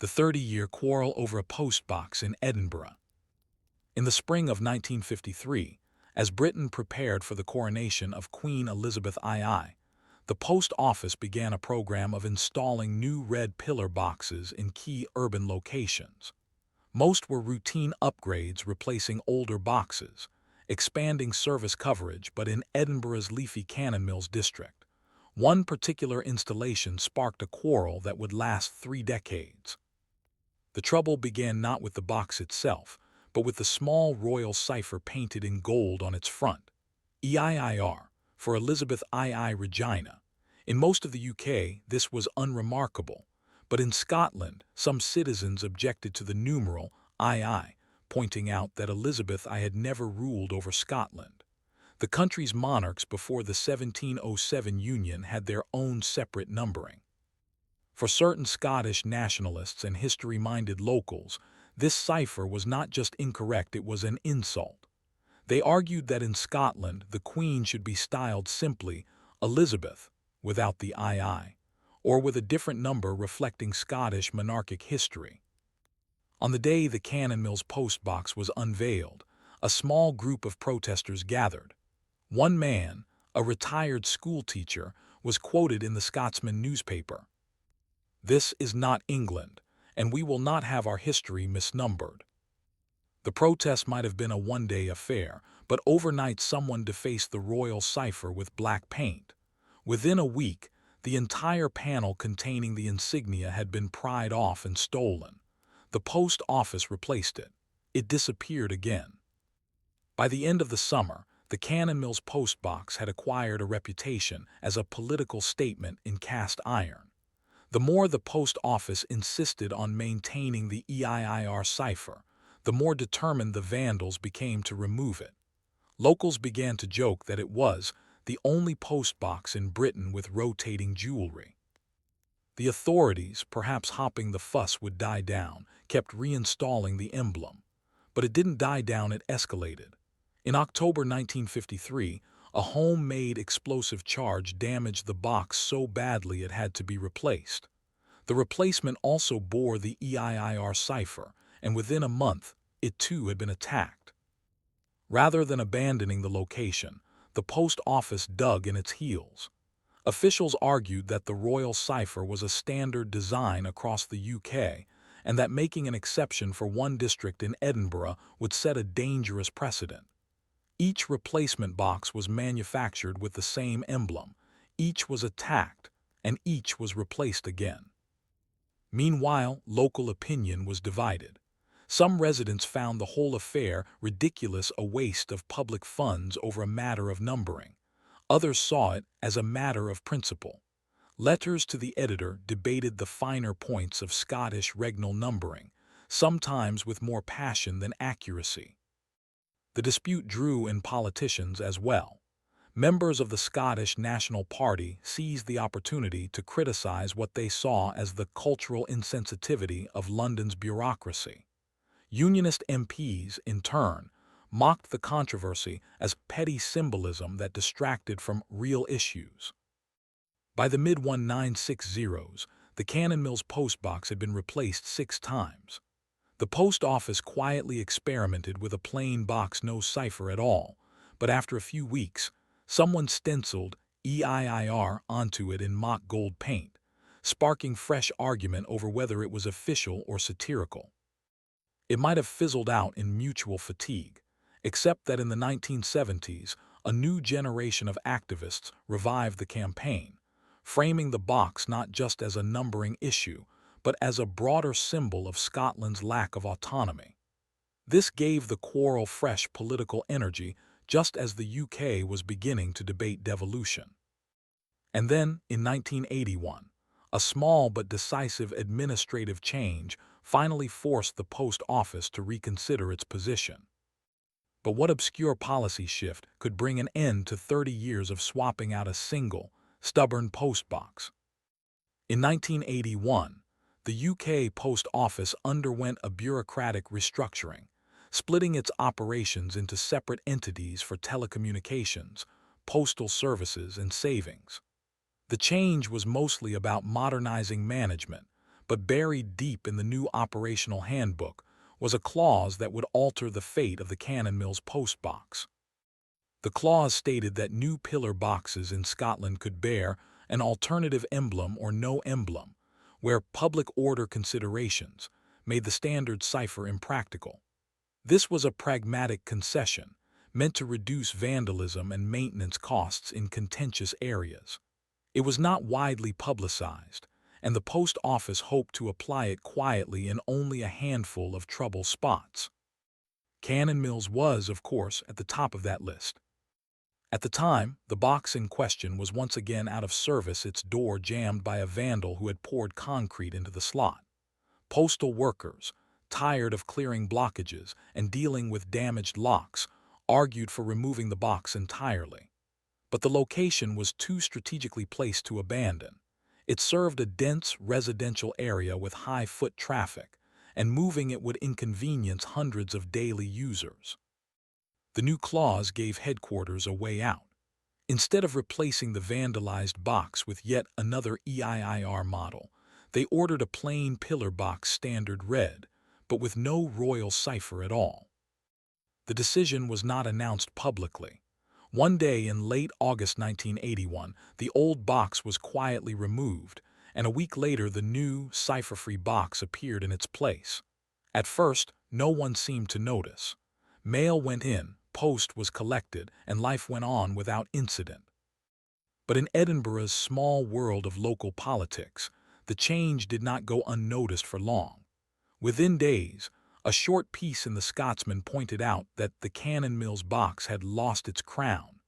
the 30-year quarrel over a postbox in Edinburgh. In the spring of 1953, as Britain prepared for the coronation of Queen Elizabeth II, the post office began a program of installing new red pillar boxes in key urban locations. Most were routine upgrades replacing older boxes, expanding service coverage, but in Edinburgh's leafy Cannon Mills district, one particular installation sparked a quarrel that would last 3 decades. The trouble began not with the box itself, but with the small royal cipher painted in gold on its front. EIIR, for Elizabeth II Regina. In most of the UK, this was unremarkable, but in Scotland, some citizens objected to the numeral II, pointing out that Elizabeth I had never ruled over Scotland. The country's monarchs before the 1707 Union had their own separate numbering. For certain Scottish nationalists and history-minded locals, this cipher was not just incorrect, it was an insult. They argued that in Scotland, the Queen should be styled simply Elizabeth, without the II, or with a different number reflecting Scottish monarchic history. On the day the Cannon Mills postbox was unveiled, a small group of protesters gathered. One man, a retired schoolteacher, was quoted in the Scotsman newspaper. "This is not England, and we will not have our history misnumbered." The protest might have been a one-day affair, but overnight someone defaced the royal cipher with black paint. Within a week, the entire panel containing the insignia had been pried off and stolen. The post office replaced it. It disappeared again. By the end of the summer, the Cannon Mills postbox had acquired a reputation as a political statement in cast iron. The more the post office insisted on maintaining the EIIR cipher, the more determined the vandals became to remove it. Locals began to joke that it was the only postbox in Britain with rotating jewelry. The authorities, perhaps hoping the fuss would die down, kept reinstalling the emblem. But it didn't die down, it escalated. In October 1953, a homemade explosive charge damaged the box so badly it had to be replaced. The replacement also bore the EIIR cipher, and within a month, it too had been attacked. Rather than abandoning the location, the post office dug in its heels. Officials argued that the royal cipher was a standard design across the UK, and that making an exception for one district in Edinburgh would set a dangerous precedent. Each replacement box was manufactured with the same emblem, each was attacked, and each was replaced again. Meanwhile, local opinion was divided. Some residents found the whole affair ridiculous, a waste of public funds over a matter of numbering. Others saw it as a matter of principle. Letters to the editor debated the finer points of Scottish regnal numbering, sometimes with more passion than accuracy. The dispute drew in politicians as well. Members of the Scottish National Party seized the opportunity to criticize what they saw as the cultural insensitivity of London's bureaucracy. Unionist MPs, in turn, mocked the controversy as petty symbolism that distracted from real issues. By the mid-1960s, the Cannon Mills postbox had been replaced 6 times. The post office quietly experimented with a plain box, no cipher at all, but after a few weeks, someone stenciled EIIR onto it in mock gold paint, sparking fresh argument over whether it was official or satirical. It might have fizzled out in mutual fatigue, except that in the 1970s, a new generation of activists revived the campaign, framing the box not just as a numbering issue, but as a broader symbol of Scotland's lack of autonomy. This gave the quarrel fresh political energy, just as the UK was beginning to debate devolution. And then, in 1981, a small but decisive administrative change finally forced the post office to reconsider its position. But what obscure policy shift could bring an end to 30 years of swapping out a single, stubborn postbox? In 1981, the UK Post Office underwent a bureaucratic restructuring, splitting its operations into separate entities for telecommunications, postal services, and savings. The change was mostly about modernizing management, but buried deep in the new operational handbook was a clause that would alter the fate of the Cannon Mills post box. The clause stated that new pillar boxes in Scotland could bear an alternative emblem or no emblem, where public order considerations made the standard cipher impractical. This was a pragmatic concession, meant to reduce vandalism and maintenance costs in contentious areas. It was not widely publicized, and the post office hoped to apply it quietly in only a handful of trouble spots. Cannon Mills was, of course, at the top of that list. At the time, the box in question was once again out of service, its door jammed by a vandal who had poured concrete into the slot. Postal workers, tired of clearing blockages and dealing with damaged locks, argued for removing the box entirely. But the location was too strategically placed to abandon. It served a dense residential area with high foot traffic, and moving it would inconvenience hundreds of daily users. The new clause gave headquarters a way out. Instead of replacing the vandalized box with yet another EIIR model, they ordered a plain pillar box standard red, but with no royal cipher at all. The decision was not announced publicly. One day in late August 1981, the old box was quietly removed, and a week later the new, cipher-free box appeared in its place. At first, no one seemed to notice. Mail went in, post was collected, and life went on without incident. But in Edinburgh's small world of local politics, the change did not go unnoticed for long. Within days, a short piece in the Scotsman pointed out that the Cannon Mills box had lost its crown,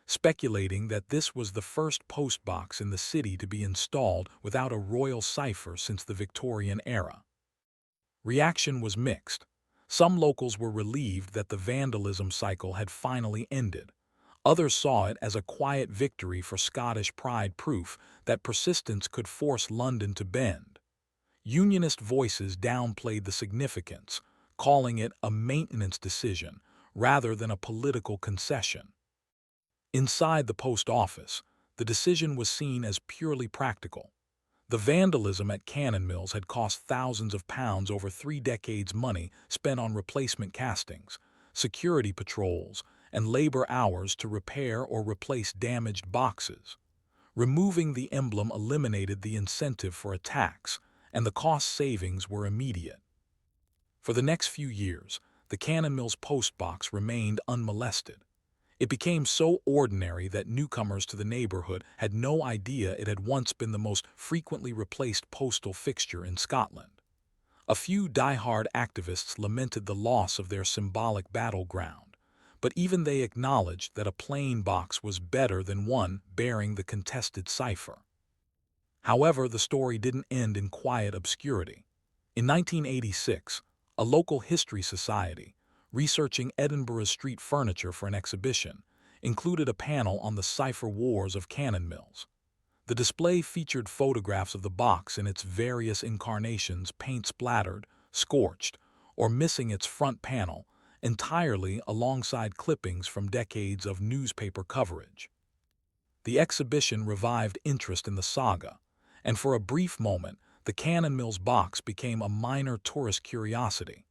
speculating that this was the first post box in the city to be installed without a royal cipher since the Victorian era. Reaction was mixed. Some locals were relieved that the vandalism cycle had finally ended. Others saw it as a quiet victory for Scottish pride, proof that persistence could force London to bend. Unionist voices downplayed the significance, calling it a maintenance decision rather than a political concession. Inside the post office, the decision was seen as purely practical. The vandalism at Cannon Mills had cost thousands of pounds over 3 decades, money spent on replacement castings, security patrols, and labor hours to repair or replace damaged boxes. Removing the emblem eliminated the incentive for attacks, and the cost savings were immediate. For the next few years, the Cannon Mills postbox remained unmolested. It became so ordinary that newcomers to the neighborhood had no idea it had once been the most frequently replaced postal fixture in Scotland. A few die-hard activists lamented the loss of their symbolic battleground, but even they acknowledged that a plain box was better than one bearing the contested cipher. However, the story didn't end in quiet obscurity. In 1986, a local history society, researching Edinburgh's street furniture for an exhibition, included a panel on the cipher wars of Cannon Mills. The display featured photographs of the box in its various incarnations, paint splattered, scorched, or missing its front panel, entirely alongside clippings from decades of newspaper coverage. The exhibition revived interest in the saga, and for a brief moment, the Cannon Mills box became a minor tourist curiosity.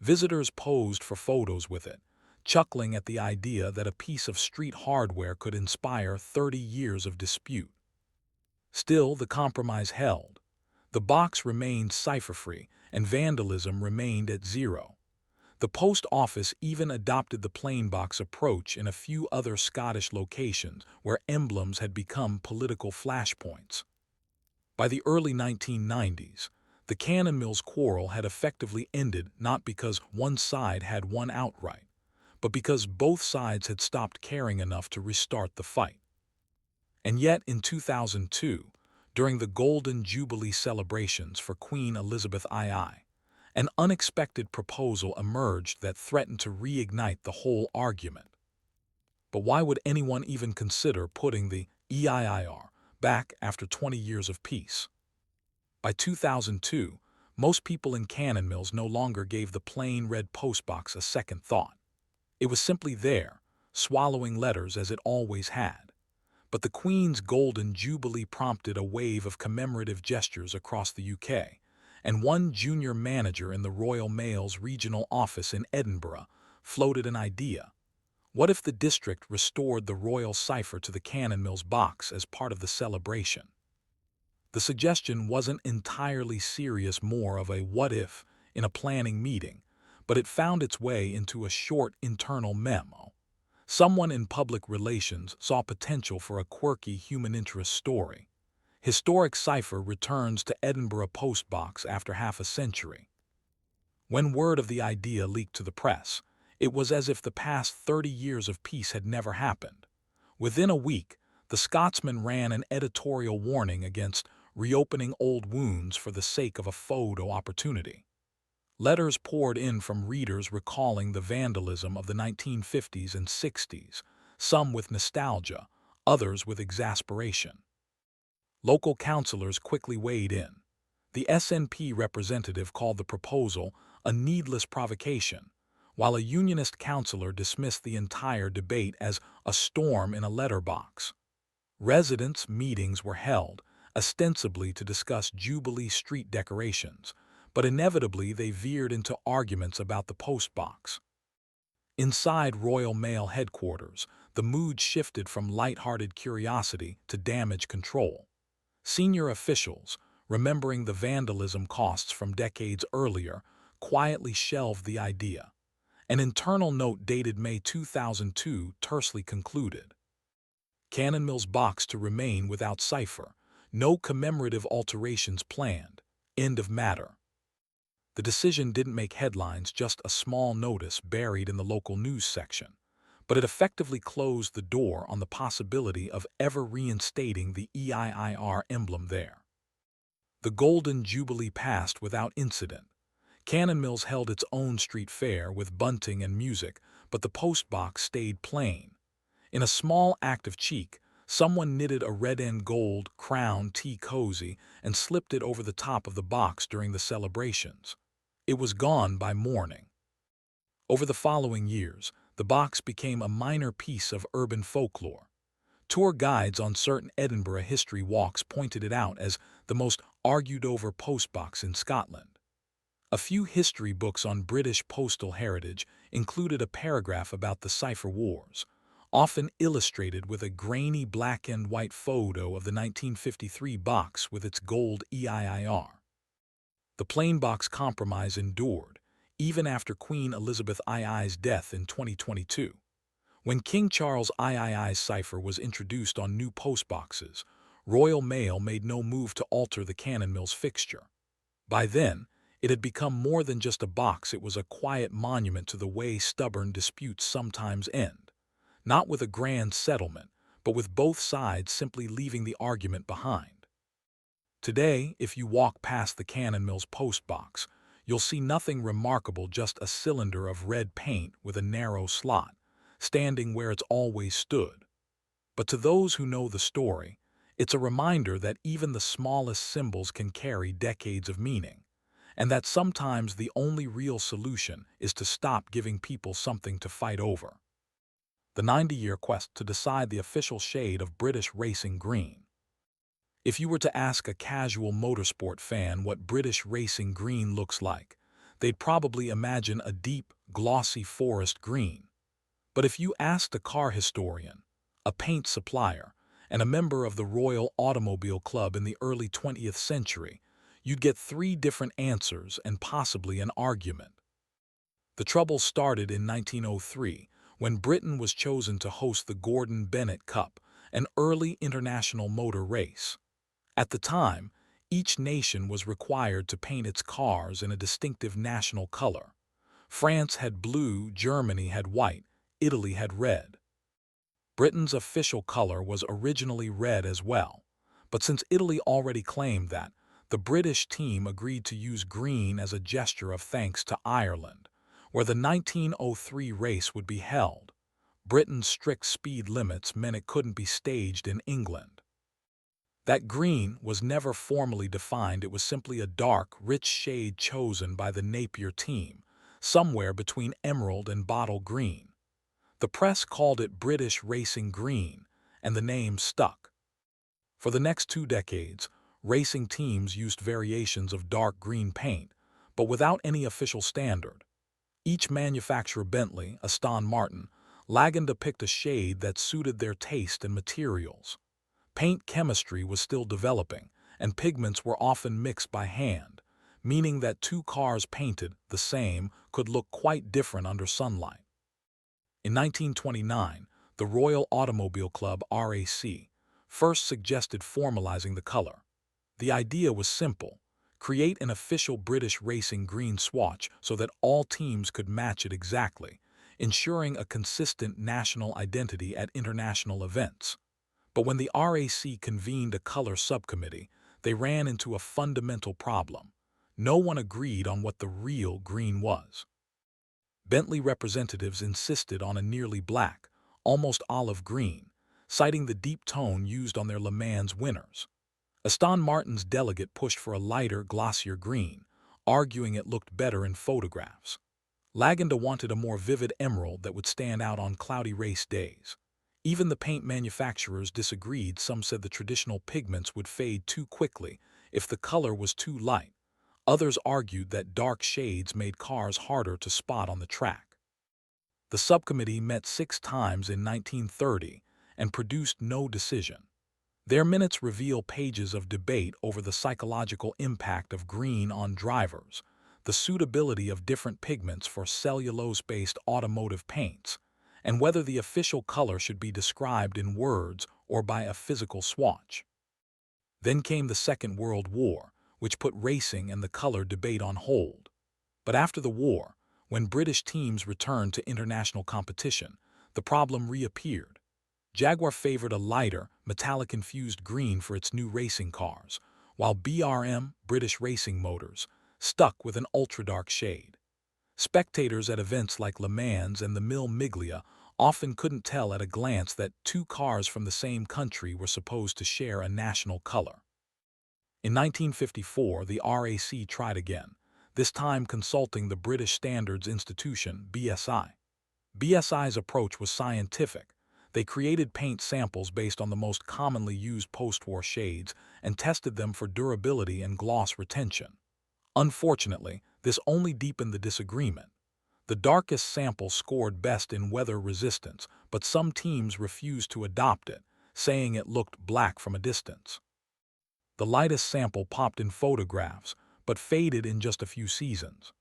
Visitors posed for photos with it, chuckling at the idea that a piece of street hardware could inspire 30 years of dispute. Still, the compromise held. The box remained cipher-free, and vandalism remained at zero. The post office even adopted the plain box approach in a few other Scottish locations where emblems had become political flashpoints. By the early 1990s, the Cannon Mills quarrel had effectively ended, not because one side had won outright, but because both sides had stopped caring enough to restart the fight. And yet, in 2002, during the Golden Jubilee celebrations for Queen Elizabeth II, an unexpected proposal emerged that threatened to reignite the whole argument. But why would anyone even consider putting the EIIR back after 20 years of peace? By 2002, most people in Cannon Mills no longer gave the plain red postbox a second thought. It was simply there, swallowing letters as it always had. But the Queen's Golden Jubilee prompted a wave of commemorative gestures across the UK, and one junior manager in the Royal Mail's regional office in Edinburgh floated an idea. What if the district restored the royal cipher to the Cannon Mills box as part of the celebration? The suggestion wasn't entirely serious, more of a what if in a planning meeting, but it found its way into a short internal memo. Someone in public relations saw potential for a quirky human interest story. Historic cipher returns to Edinburgh postbox after half a century. When word of the idea leaked to the press, it was as if the past 30 years of peace had never happened. Within a week, the Scotsman ran an editorial warning against reopening old wounds for the sake of a photo opportunity. Letters poured in from readers recalling the vandalism of the 1950s and 60s, some with nostalgia, others with exasperation. Local councillors quickly weighed in. The SNP representative called the proposal a needless provocation, while a unionist councillor dismissed the entire debate as a storm in a letterbox. Residents' meetings were held, ostensibly to discuss Jubilee Street decorations, but inevitably they veered into arguments about the postbox. Inside Royal Mail headquarters, the mood shifted from light-hearted curiosity to damage control. Senior officials, remembering the vandalism costs from decades earlier, quietly shelved the idea. An internal note dated May 2002 tersely concluded, Cannon Mills box to remain without cipher. No commemorative alterations planned. End of matter. The decision didn't make headlines, just a small notice buried in the local news section, but it effectively closed the door on the possibility of ever reinstating the EIIR emblem there. The Golden Jubilee passed without incident. Cannon Mills held its own street fair with bunting and music, but the postbox stayed plain. In a small act of cheek, someone knitted a red and gold crown tea cozy and slipped it over the top of the box during the celebrations. It was gone by morning. Over the following years, the box became a minor piece of urban folklore. Tour guides on certain Edinburgh history walks pointed it out as the most argued-over postbox in Scotland. A few history books on British postal heritage included a paragraph about the cipher wars, often illustrated with a grainy black and white photo of the 1953 box with its gold EIIR. The plain box compromise endured, even after Queen Elizabeth II's death in 2022. When King Charles II's cipher was introduced on new postboxes, Royal Mail made no move to alter the Cannon Mills fixture. By then, it had become more than just a box. It was a quiet monument to the way stubborn disputes sometimes end. Not with a grand settlement, but with both sides simply leaving the argument behind. Today, if you walk past the Cannon Mills postbox, you'll see nothing remarkable, just a cylinder of red paint with a narrow slot, standing where it's always stood. But to those who know the story, it's a reminder that even the smallest symbols can carry decades of meaning, and that sometimes the only real solution is to stop giving people something to fight over. The 90-year quest to decide the official shade of British racing green. If you were to ask a casual motorsport fan what British racing green looks like, they'd probably imagine a deep, glossy forest green. But if you asked a car historian, a paint supplier, and a member of the Royal Automobile Club in the early 20th century, you'd get 3 different answers and possibly an argument. The trouble started in 1903, when Britain was chosen to host the Gordon Bennett Cup, an early international motor race. At the time, each nation was required to paint its cars in a distinctive national color. France had blue, Germany had white, Italy had red. Britain's official color was originally red as well, but since Italy already claimed that, the British team agreed to use green as a gesture of thanks to Ireland, where the 1903 race would be held. Britain's strict speed limits meant it couldn't be staged in England. That green was never formally defined. It was simply a dark, rich shade chosen by the Napier team, somewhere between emerald and bottle green. The press called it British Racing Green, and the name stuck. For the next 2 decades, racing teams used variations of dark green paint, but without any official standard. Each manufacturer, Bentley, Aston Martin, Laganda, picked a shade that suited their taste and materials. Paint chemistry was still developing, and pigments were often mixed by hand, meaning that two cars painted the same could look quite different under sunlight. In 1929, the Royal Automobile Club (RAC) first suggested formalizing the color. The idea was simple: create an official British racing green swatch so that all teams could match it exactly, ensuring a consistent national identity at international events. But when the RAC convened a color subcommittee, they ran into a fundamental problem. No one agreed on what the real green was. Bentley representatives insisted on a nearly black, almost olive green, citing the deep tone used on their Le Mans winners. Aston Martin's delegate pushed for a lighter, glossier green, arguing it looked better in photographs. Laganda wanted a more vivid emerald that would stand out on cloudy race days. Even the paint manufacturers disagreed. Some said the traditional pigments would fade too quickly if the color was too light. Others argued that dark shades made cars harder to spot on the track. The subcommittee met 6 times in 1930 and produced no decision. Their minutes reveal pages of debate over the psychological impact of green on drivers, the suitability of different pigments for cellulose-based automotive paints, and whether the official color should be described in words or by a physical swatch. Then came the Second World War, which put racing and the color debate on hold. But after the war, when British teams returned to international competition, the problem reappeared. Jaguar favored a lighter, metallic-infused green for its new racing cars, while BRM, British Racing Motors, stuck with an ultra-dark shade. Spectators at events like Le Mans and the Mille Miglia often couldn't tell at a glance that two cars from the same country were supposed to share a national color. In 1954, the RAC tried again, this time consulting the British Standards Institution (BSI). BSI's approach was scientific. They created paint samples based on the most commonly used post-war shades and tested them for durability and gloss retention. Unfortunately, this only deepened the disagreement. The darkest sample scored best in weather resistance, but some teams refused to adopt it, saying it looked black from a distance. The lightest sample popped in photographs, but faded in just a few seasons.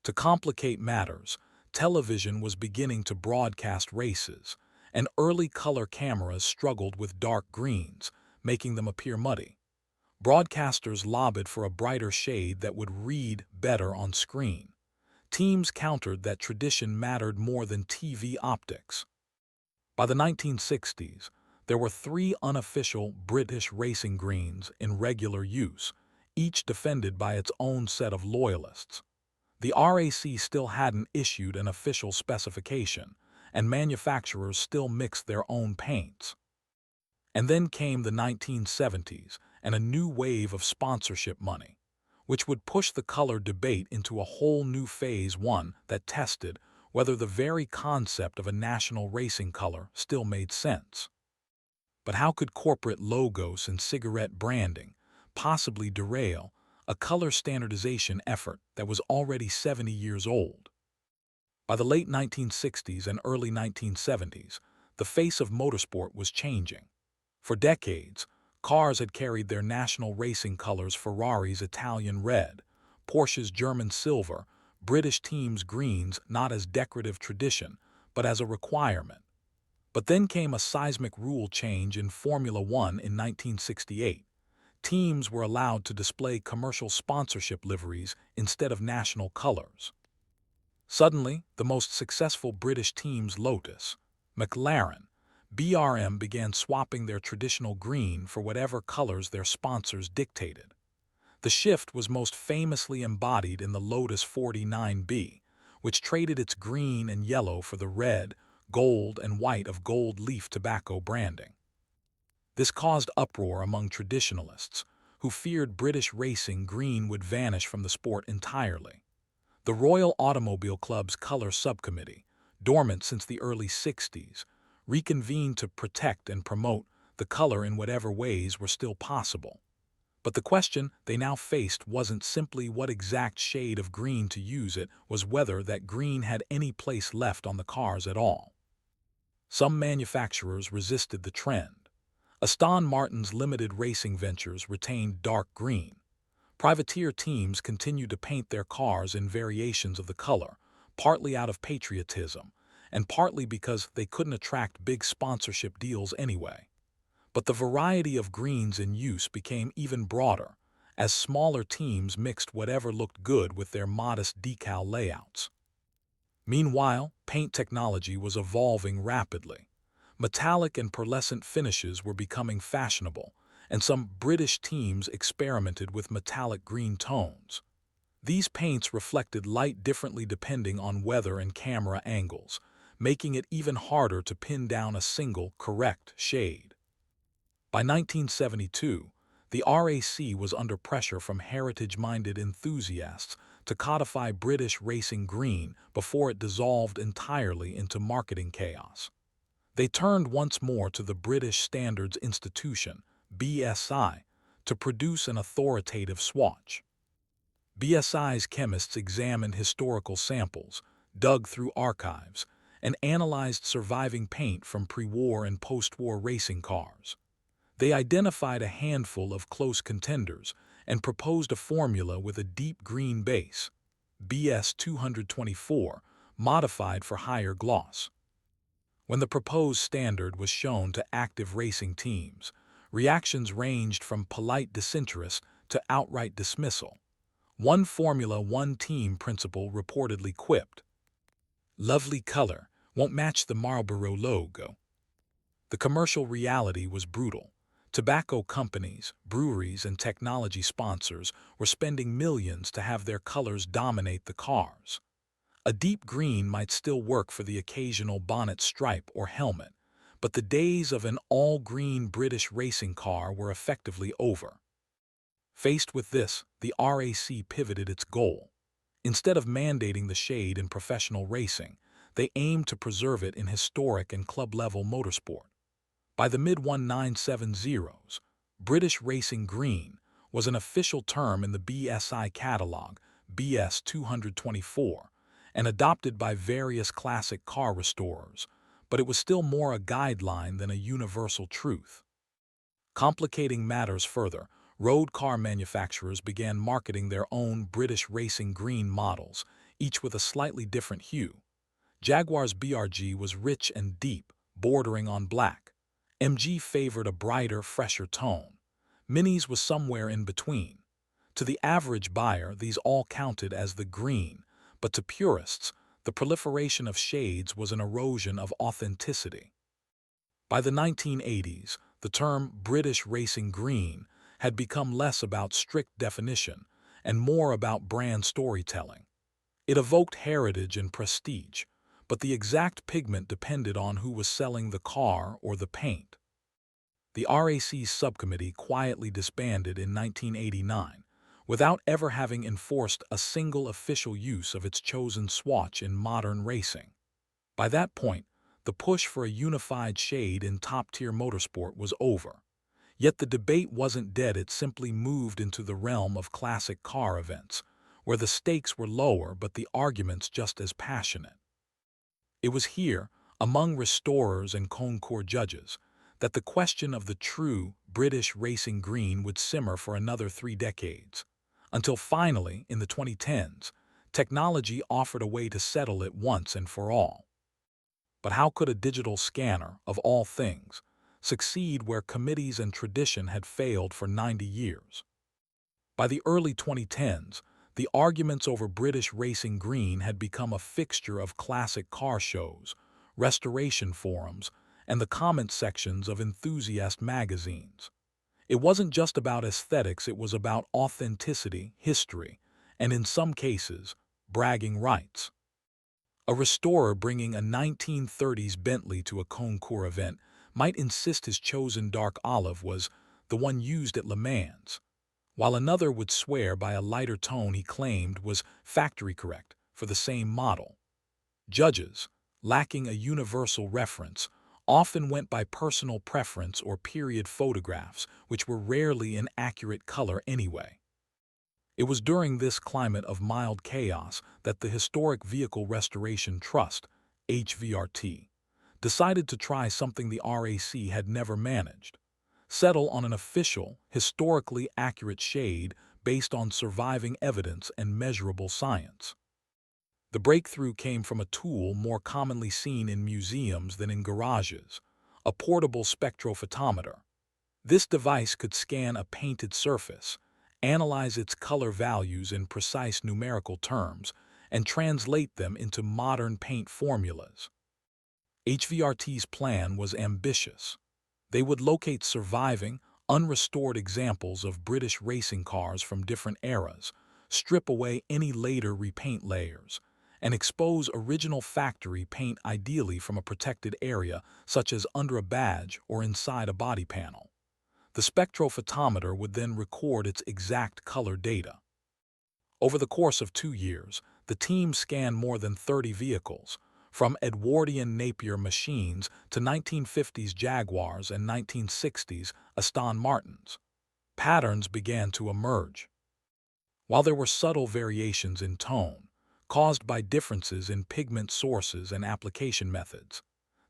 To complicate matters, television was beginning to broadcast races, and early color cameras struggled with dark greens, making them appear muddy. Broadcasters lobbied for a brighter shade that would read better on screen. Teams countered that tradition mattered more than TV optics. By the 1960s, there were 3 unofficial British racing greens in regular use, each defended by its own set of loyalists. The RAC still hadn't issued an official specification, and manufacturers still mixed their own paints. And then came the 1970s and a new wave of sponsorship money, which would push the color debate into a whole new phase, one that tested whether the very concept of a national racing color still made sense. But how could corporate logos and cigarette branding possibly derail a color standardization effort that was already 70 years old? By the late 1960s and early 1970s, the face of motorsport was changing. For decades, cars had carried their national racing colors: Ferrari's Italian red, Porsche's German silver, British teams' greens, not as decorative tradition, but as a requirement. But then came a seismic rule change in Formula One in 1968. Teams were allowed to display commercial sponsorship liveries instead of national colors. Suddenly, the most successful British teams, Lotus, McLaren, BRM, began swapping their traditional green for whatever colors their sponsors dictated. The shift was most famously embodied in the Lotus 49B, which traded its green and yellow for the red, gold, and white of gold leaf tobacco branding. This caused uproar among traditionalists, who feared British racing green would vanish from the sport entirely. The Royal Automobile Club's Color Subcommittee, dormant since the early 60s, reconvened to protect and promote the color in whatever ways were still possible. But the question they now faced wasn't simply what exact shade of green to use, it was whether that green had any place left on the cars at all. Some manufacturers resisted the trend. Aston Martin's limited racing ventures retained dark green. Privateer teams continued to paint their cars in variations of the color, partly out of patriotism, and partly because they couldn't attract big sponsorship deals anyway. But the variety of greens in use became even broader, as smaller teams mixed whatever looked good with their modest decal layouts. Meanwhile, paint technology was evolving rapidly. Metallic and pearlescent finishes were becoming fashionable, and some British teams experimented with metallic green tones. These paints reflected light differently depending on weather and camera angles, making it even harder to pin down a single, correct shade. By 1972, the RAC was under pressure from heritage-minded enthusiasts to codify British racing green before it dissolved entirely into marketing chaos. They turned once more to the British Standards Institution, BSI, to produce an authoritative swatch. BSI's chemists examined historical samples, dug through archives, and analyzed surviving paint from pre-war and post-war racing cars. They identified a handful of close contenders and proposed a formula with a deep green base, BS 224, modified for higher gloss. When the proposed standard was shown to active racing teams, reactions ranged from polite disinterest to outright dismissal. One Formula One team principal reportedly quipped, "Lovely color, won't match the Marlboro logo." The commercial reality was brutal. Tobacco companies, breweries, and technology sponsors were spending millions to have their colors dominate the cars. A deep green might still work for the occasional bonnet stripe or helmet, but the days of an all-green British racing car were effectively over. Faced with this, the RAC pivoted its goal. Instead of mandating the shade in professional racing, they aimed to preserve it in historic and club-level motorsport. By the mid-1970s, British Racing Green was an official term in the BSI catalog, BS 224, and adopted by various classic car restorers, but it was still more a guideline than a universal truth. Complicating matters further, road car manufacturers began marketing their own British Racing Green models, each with a slightly different hue. Jaguar's BRG was rich and deep, bordering on black. MG favored a brighter, fresher tone. Mini's was somewhere in between. To the average buyer, these all counted as the green, but to purists, the proliferation of shades was an erosion of authenticity. By the 1980s, the term British Racing Green had become less about strict definition and more about brand storytelling. It evoked heritage and prestige, but the exact pigment depended on who was selling the car or the paint. The RAC's subcommittee quietly disbanded in 1989, without ever having enforced a single official use of its chosen swatch in modern racing. By that point, the push for a unified shade in top-tier motorsport was over. Yet the debate wasn't dead, it simply moved into the realm of classic car events, where the stakes were lower but the arguments just as passionate. It was here, among restorers and concours judges, that the question of the true British Racing Green would simmer for another 3 decades, until finally, in the 2010s, technology offered a way to settle it once and for all. But how could a digital scanner, of all things, succeed where committees and tradition had failed for 90 years? By the early 2010s, the arguments over British Racing Green had become a fixture of classic car shows, restoration forums, and the comment sections of enthusiast magazines. It wasn't just about aesthetics, it was about authenticity, history, and in some cases, bragging rights. A restorer bringing a 1930s Bentley to a concours event might insist his chosen dark olive was the one used at Le Mans, while another would swear by a lighter tone he claimed was factory correct for the same model. Judges, lacking a universal reference, often went by personal preference or period photographs, which were rarely in accurate color anyway. It was during this climate of mild chaos that the Historic Vehicle Restoration Trust, HVRT, decided to try something the RAC had never managed: settle on an official, historically accurate shade based on surviving evidence and measurable science. The breakthrough came from a tool more commonly seen in museums than in garages: a portable spectrophotometer. This device could scan a painted surface, analyze its color values in precise numerical terms, and translate them into modern paint formulas. HVRT's plan was ambitious. They would locate surviving, unrestored examples of British racing cars from different eras, strip away any later repaint layers, and expose original factory paint, ideally from a protected area such as under a badge or inside a body panel. The spectrophotometer would then record its exact color data. Over the course of 2 years, the team scanned more than 30 vehicles, from Edwardian Napier machines to 1950s Jaguars and 1960s Aston Martins. Patterns began to emerge. While there were subtle variations in tone, caused by differences in pigment sources and application methods,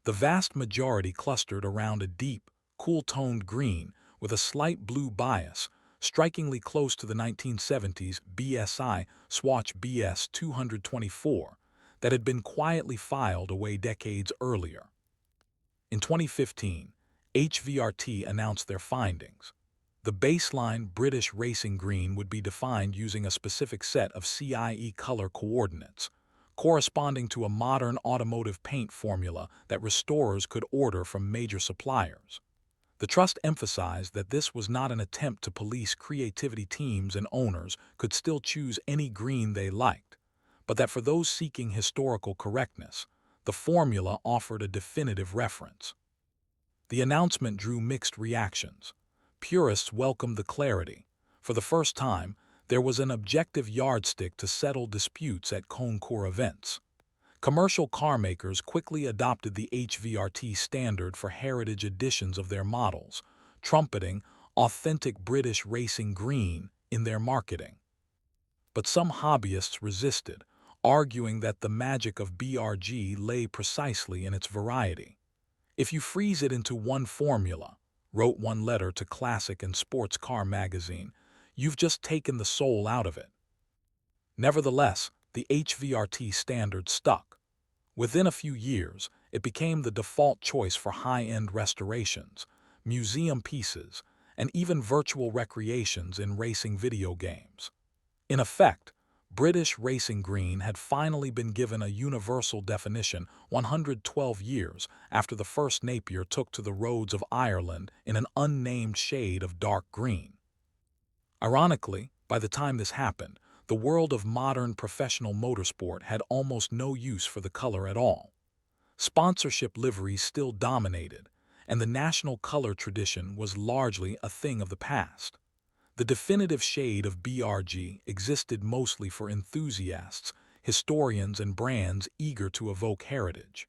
the vast majority clustered around a deep, cool-toned green with a slight blue bias, strikingly close to the 1970s BSI Swatch BS 224 that had been quietly filed away decades earlier. In 2015, HVRT announced their findings. The baseline British racing green would be defined using a specific set of CIE color coordinates, corresponding to a modern automotive paint formula that restorers could order from major suppliers. The trust emphasized that this was not an attempt to police creativity. Teams and owners could still choose any green they liked, but that for those seeking historical correctness, the formula offered a definitive reference. The announcement drew mixed reactions. Purists welcomed the clarity. For the first time, there was an objective yardstick to settle disputes at concours events. Commercial carmakers quickly adopted the HVRT standard for heritage editions of their models, trumpeting authentic British racing green in their marketing. But some hobbyists resisted, arguing that the magic of BRG lay precisely in its variety. "If you freeze it into one formula," wrote one letter to Classic and Sports Car magazine, "you've just taken the soul out of it." Nevertheless, the HVRT standard stuck. Within a few years, it became the default choice for high-end restorations, museum pieces, and even virtual recreations in racing video games. In effect, British racing green had finally been given a universal definition 112 years after the first Napier took to the roads of Ireland in an unnamed shade of dark green. Ironically, by the time this happened, the world of modern professional motorsport had almost no use for the color at all. Sponsorship liveries still dominated, and the national color tradition was largely a thing of the past. The definitive shade of BRG existed mostly for enthusiasts, historians, and brands eager to evoke heritage.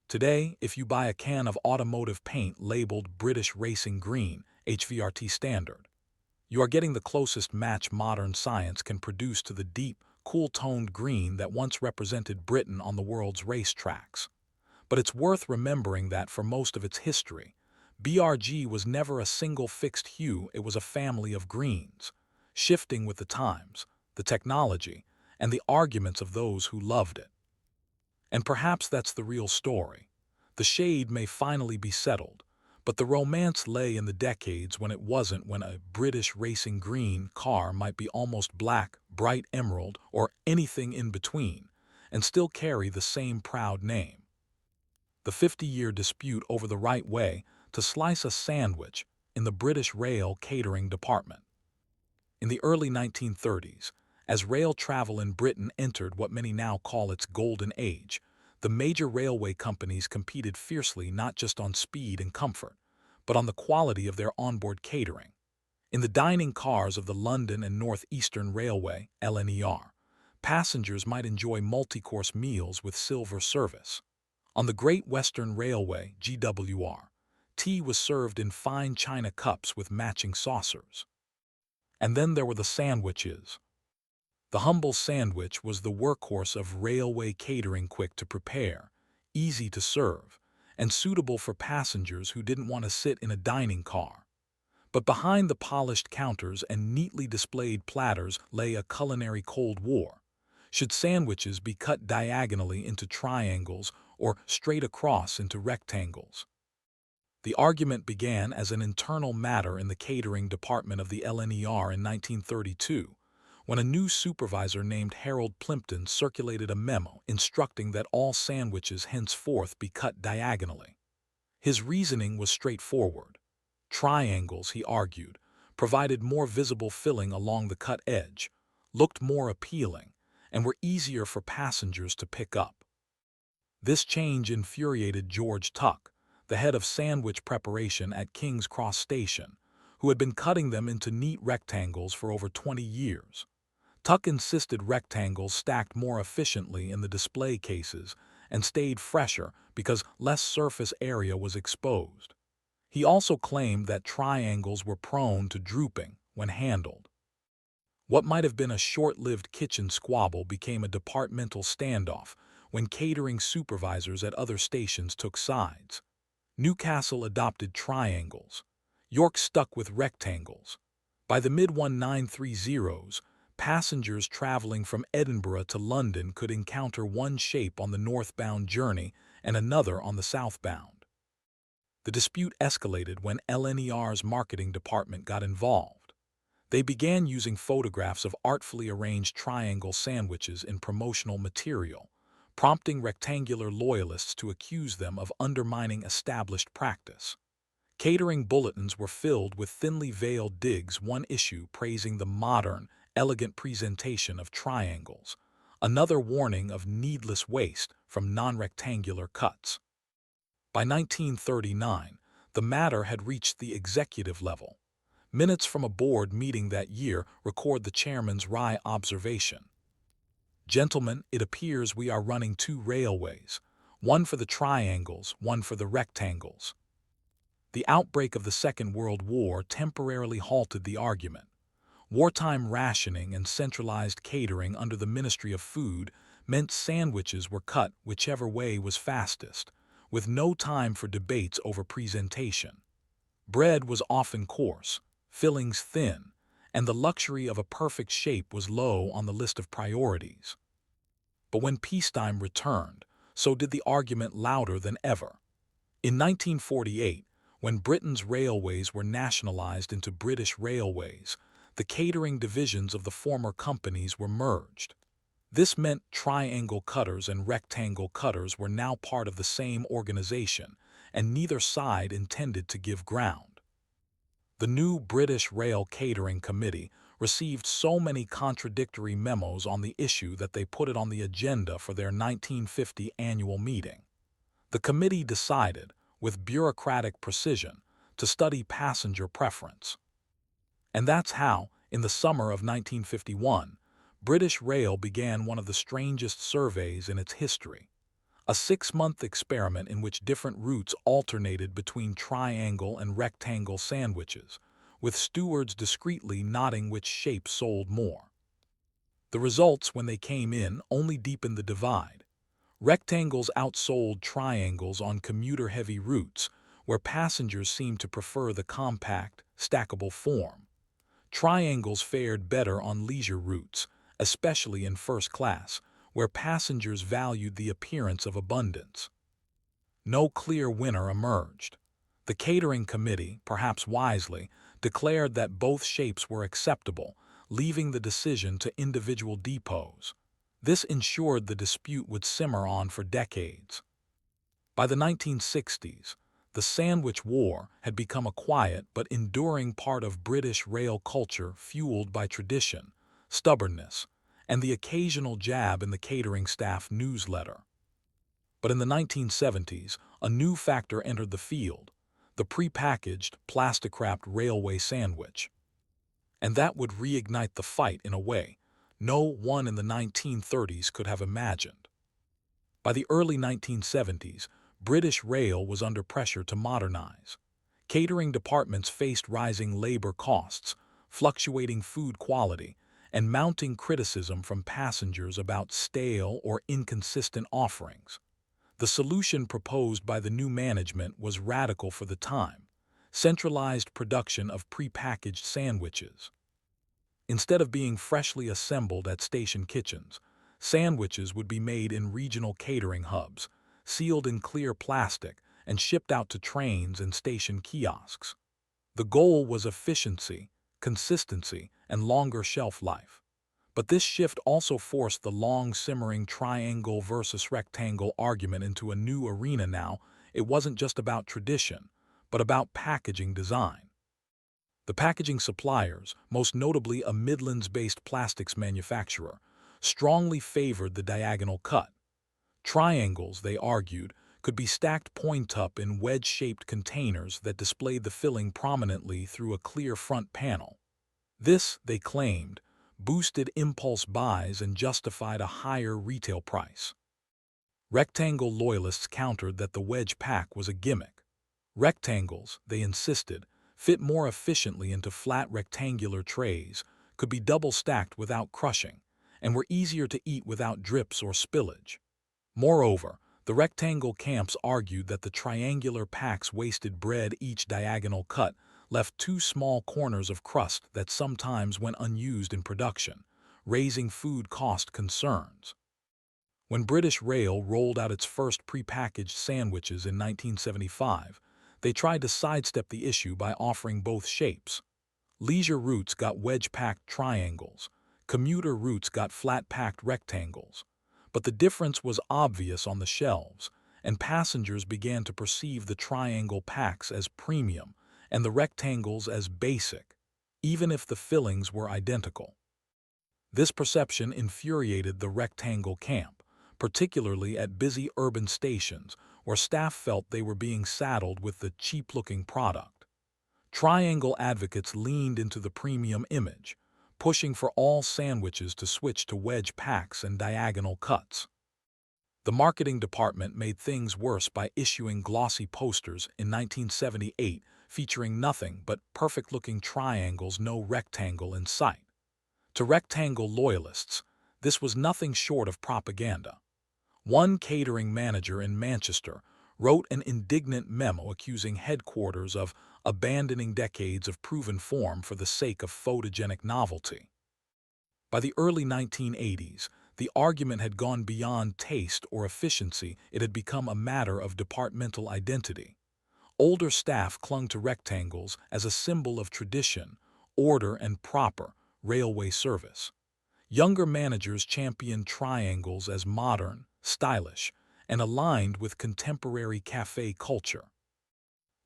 Today, if you buy a can of automotive paint labeled British Racing Green, HVRT Standard, you are getting the closest match modern science can produce to the deep, cool-toned green that once represented Britain on the world's racetracks. But it's worth remembering that for most of its history, BRG was never a single fixed hue. It was a family of greens, shifting with the times, the technology, and the arguments of those who loved it. And perhaps that's the real story. The shade may finally be settled, but the romance lay in the decades when it wasn't, when a British racing green car might be almost black, bright emerald, or anything in between, and still carry the same proud name. The 50-year dispute over the right way to slice a sandwich in the British rail catering department. In the early 1930s, as rail travel in Britain entered what many now call its golden age, the major railway companies competed fiercely not just on speed and comfort, but on the quality of their onboard catering. In the dining cars of the London and North Eastern Railway, LNER, passengers might enjoy multi-course meals with silver service. On the Great Western Railway (GWR), tea was served in fine china cups with matching saucers. And then there were the sandwiches. The humble sandwich was the workhorse of railway catering, quick to prepare, easy to serve, and suitable for passengers who didn't want to sit in a dining car. But behind the polished counters and neatly displayed platters lay a culinary Cold War. Should sandwiches be cut diagonally into triangles or straight across into rectangles? The argument began as an internal matter in the catering department of the LNER in 1932, when a new supervisor named Harold Plimpton circulated a memo instructing that all sandwiches henceforth be cut diagonally. His reasoning was straightforward. Triangles, he argued, provided more visible filling along the cut edge, looked more appealing, and were easier for passengers to pick up. This change infuriated George Tuck, the head of sandwich preparation at King's Cross Station, who had been cutting them into neat rectangles for over 20 years. Tuck insisted rectangles stacked more efficiently in the display cases and stayed fresher because less surface area was exposed. He also claimed that triangles were prone to drooping when handled. What might have been a short-lived kitchen squabble became a departmental standoff when catering supervisors at other stations took sides. Newcastle adopted triangles. York stuck with rectangles. By the mid-1930s, passengers traveling from Edinburgh to London could encounter one shape on the northbound journey and another on the southbound. The dispute escalated when LNER's marketing department got involved. They began using photographs of artfully arranged triangle sandwiches in promotional material, prompting rectangular loyalists to accuse them of undermining established practice. Catering bulletins were filled with thinly veiled digs, one issue praising the modern, elegant presentation of triangles, another warning of needless waste from non-rectangular cuts. By 1939, the matter had reached the executive level. Minutes from a board meeting that year record the chairman's wry observation. "Gentlemen, it appears we are running two railways, one for the triangles, one for the rectangles." The outbreak of the Second World War temporarily halted the argument. Wartime rationing and centralized catering under the Ministry of Food meant sandwiches were cut whichever way was fastest, with no time for debates over presentation. Bread was often coarse, fillings thin, and the luxury of a perfect shape was low on the list of priorities. But when peacetime returned, so did the argument louder than ever. In 1948, when Britain's railways were nationalized into British Railways, the catering divisions of the former companies were merged. This meant triangle cutters and rectangle cutters were now part of the same organization, and neither side intended to give ground. The new British Rail Catering Committee received so many contradictory memos on the issue that they put it on the agenda for their 1950 annual meeting. The committee decided, with bureaucratic precision, to study passenger preference. And that's how, in the summer of 1951, British Rail began one of the strangest surveys in its history. A 6-month experiment in which different routes alternated between triangle and rectangle sandwiches, with stewards discreetly noting which shape sold more. The results, when they came in, only deepened the divide. Rectangles outsold triangles on commuter-heavy routes, where passengers seemed to prefer the compact, stackable form. Triangles fared better on leisure routes, especially in first class, where passengers valued the appearance of abundance. No clear winner emerged. The catering committee, perhaps wisely, declared that both shapes were acceptable, leaving the decision to individual depots. This ensured the dispute would simmer on for decades. By the 1960s, the Sandwich War had become a quiet but enduring part of British rail culture, fueled by tradition, stubbornness, and the occasional jab in the catering staff newsletter. But in the 1970s, a new factor entered the field: the prepackaged, plastic-wrapped railway sandwich. And that would reignite the fight in a way no one in the 1930s could have imagined. By the early 1970s, British Rail was under pressure to modernize. Catering departments faced rising labor costs, fluctuating food quality, and mounting criticism from passengers about stale or inconsistent offerings. The solution proposed by the new management was radical for the time: centralized production of prepackaged sandwiches. Instead of being freshly assembled at station kitchens, sandwiches would be made in regional catering hubs, sealed in clear plastic, and shipped out to trains and station kiosks. The goal was efficiency, consistency, and longer shelf life. But this shift also forced the long-simmering triangle versus rectangle argument into a new arena now. It wasn't just about tradition, but about packaging design. The packaging suppliers, most notably a Midlands-based plastics manufacturer, strongly favored the diagonal cut. Triangles, they argued, could be stacked point-up in wedge-shaped containers that displayed the filling prominently through a clear front panel. This, they claimed, boosted impulse buys and justified a higher retail price. Rectangle loyalists countered that the wedge pack was a gimmick. Rectangles, they insisted, fit more efficiently into flat rectangular trays, could be double-stacked without crushing, and were easier to eat without drips or spillage. Moreover, the rectangle camps argued that the triangular packs wasted bread. Each diagonal cut left two small corners of crust that sometimes went unused in production, raising food cost concerns. When British Rail rolled out its first prepackaged sandwiches in 1975, they tried to sidestep the issue by offering both shapes. Leisure routes got wedge-packed triangles, commuter routes got flat-packed rectangles. But the difference was obvious on the shelves, and passengers began to perceive the triangle packs as premium and the rectangles as basic, even if the fillings were identical. This perception infuriated the rectangle camp, particularly at busy urban stations where staff felt they were being saddled with the cheap-looking product. Triangle advocates leaned into the premium image, pushing for all sandwiches to switch to wedge packs and diagonal cuts. The marketing department made things worse by issuing glossy posters in 1978 featuring nothing but perfect-looking triangles, no rectangle in sight. To rectangle loyalists, this was nothing short of propaganda. One catering manager in Manchester wrote an indignant memo accusing headquarters of abandoning decades of proven form for the sake of photogenic novelty. By the early 1980s, the argument had gone beyond taste or efficiency. It had become a matter of departmental identity. Older staff clung to rectangles as a symbol of tradition, order, and proper railway service. Younger managers championed triangles as modern, stylish, and aligned with contemporary cafe culture.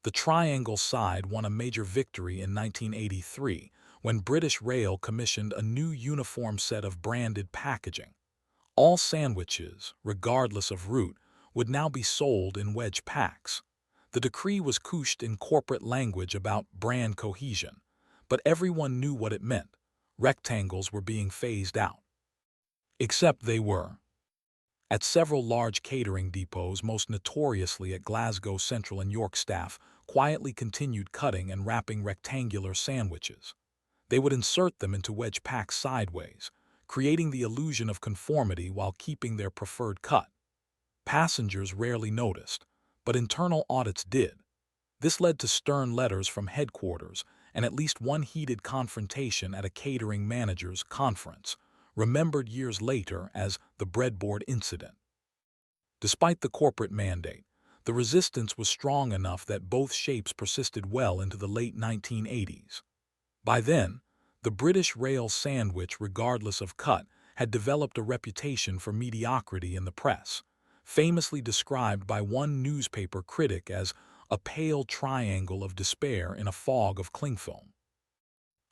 The triangle side won a major victory in 1983 when British Rail commissioned a new uniform set of branded packaging. All sandwiches, regardless of route, would now be sold in wedge packs. The decree was couched in corporate language about brand cohesion, but everyone knew what it meant. Rectangles were being phased out. Except they were. At several large catering depots, most notoriously at Glasgow Central and York, staff quietly continued cutting and wrapping rectangular sandwiches. They would insert them into wedge packs sideways, creating the illusion of conformity while keeping their preferred cut. Passengers rarely noticed, but internal audits did. This led to stern letters from headquarters and at least one heated confrontation at a catering managers' conference, remembered years later as the breadboard incident. Despite the corporate mandate, the resistance was strong enough that both shapes persisted well into the late 1980s. By then, the British Rail sandwich, regardless of cut, had developed a reputation for mediocrity in the press, famously described by one newspaper critic as a pale triangle of despair in a fog of clingfilm.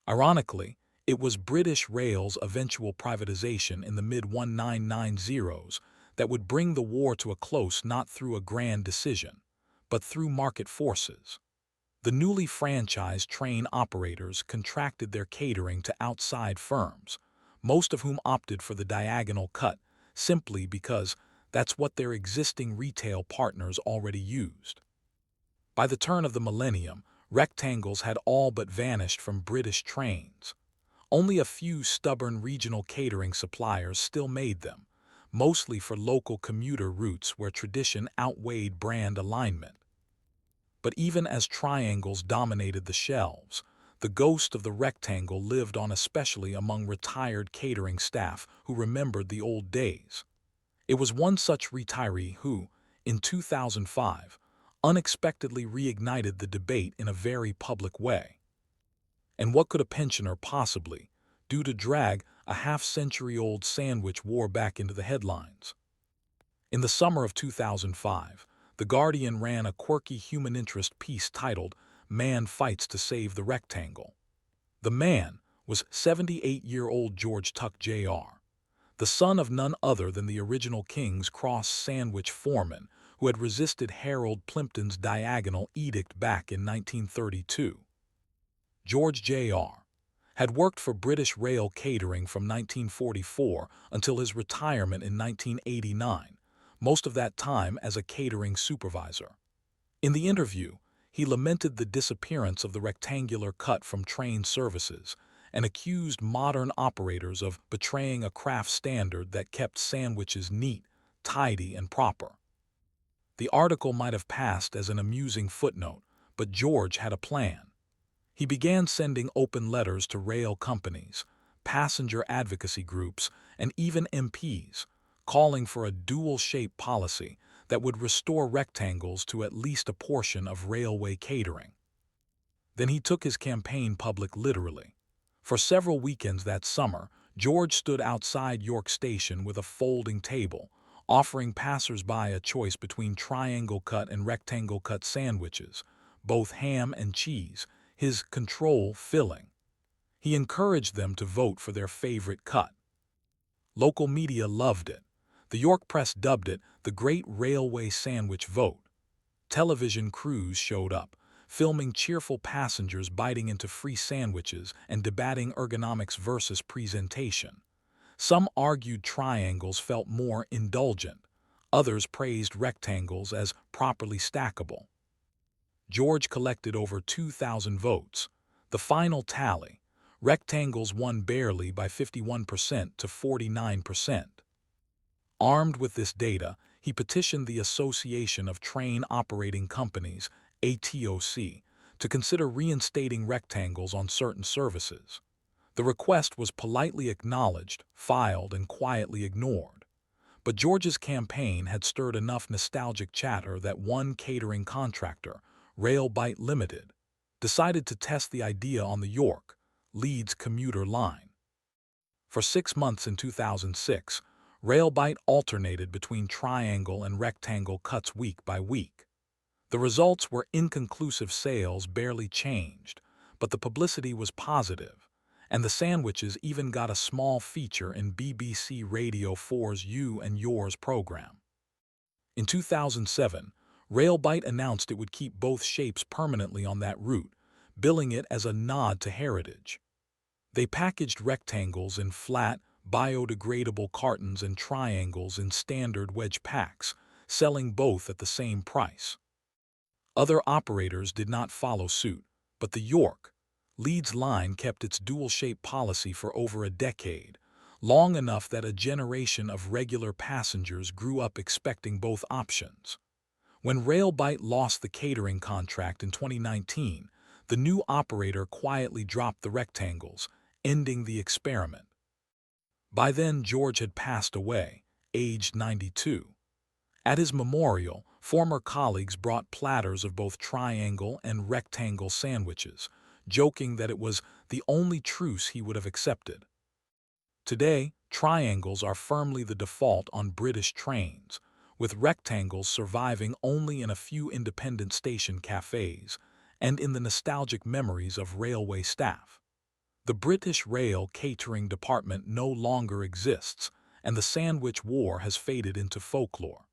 Ironically, it was British Rail's eventual privatization in the mid-1990s that would bring the war to a close, not through a grand decision, but through market forces. The newly franchised train operators contracted their catering to outside firms, most of whom opted for the diagonal cut simply because That's what their existing retail partners already used. By the turn of the millennium, rectangles had all but vanished from British trains. Only a few stubborn regional catering suppliers still made them, mostly for local commuter routes where tradition outweighed brand alignment. But even as triangles dominated the shelves, the ghost of the rectangle lived on, especially among retired catering staff who remembered the old days. It was one such retiree who, in 2005, unexpectedly reignited the debate in a very public way. And what could a pensioner possibly do to drag a half-century-old sandwich war back into the headlines? In the summer of 2005, The Guardian ran a quirky human interest piece titled "Man Fights to Save the Rectangle." The man was 78-year-old George Tuck Jr., the son of none other than the original King's Cross sandwich foreman who had resisted Harold Plimpton's diagonal edict back in 1932. George Jr. had worked for British Rail Catering from 1944 until his retirement in 1989, most of that time as a catering supervisor. In the interview, he lamented the disappearance of the rectangular cut from train services and accused modern operators of betraying a craft standard that kept sandwiches neat, tidy, and proper. The article might have passed as an amusing footnote, but George had a plan. He began sending open letters to rail companies, passenger advocacy groups, and even MPs, calling for a dual-shape policy that would restore rectangles to at least a portion of railway catering. Then he took his campaign public literally. For several weekends that summer, George stood outside York Station with a folding table, offering passers-by a choice between triangle-cut and rectangle-cut sandwiches, both ham and cheese, his control filling. He encouraged them to vote for their favorite cut. Local media loved it. The York Press dubbed it the Great Railway Sandwich Vote. Television crews showed up, filming cheerful passengers biting into free sandwiches and debating ergonomics versus presentation. Some argued triangles felt more indulgent. Others praised rectangles as properly stackable. George collected over 2,000 votes. The final tally: rectangles won barely by 51% to 49%. Armed with this data, he petitioned the Association of Train Operating Companies, ATOC, to consider reinstating rectangles on certain services. The request was politely acknowledged, filed, and quietly ignored. But George's campaign had stirred enough nostalgic chatter that one catering contractor, Railbite Limited, decided to test the idea on the York, Leeds commuter line. For 6 months in 2006, Railbite alternated between triangle and rectangle cuts week by week. The results were inconclusive. Sales barely changed, but the publicity was positive, and the sandwiches even got a small feature in BBC Radio 4's You and Yours program. In 2007, Railbite announced it would keep both shapes permanently on that route, billing it as a nod to heritage. They packaged rectangles in flat, biodegradable cartons and triangles in standard wedge packs, selling both at the same price. Other operators did not follow suit, but the York, Leeds line kept its dual-shape policy for over a decade, long enough that a generation of regular passengers grew up expecting both options. When Railbite lost the catering contract in 2019, the new operator quietly dropped the rectangles, ending the experiment. By then, George had passed away, aged 92. At his memorial, former colleagues brought platters of both triangle and rectangle sandwiches, joking that it was the only truce he would have accepted. Today, triangles are firmly the default on British trains, with rectangles surviving only in a few independent station cafes and in the nostalgic memories of railway staff. The British Rail Catering Department no longer exists, and the sandwich war has faded into folklore.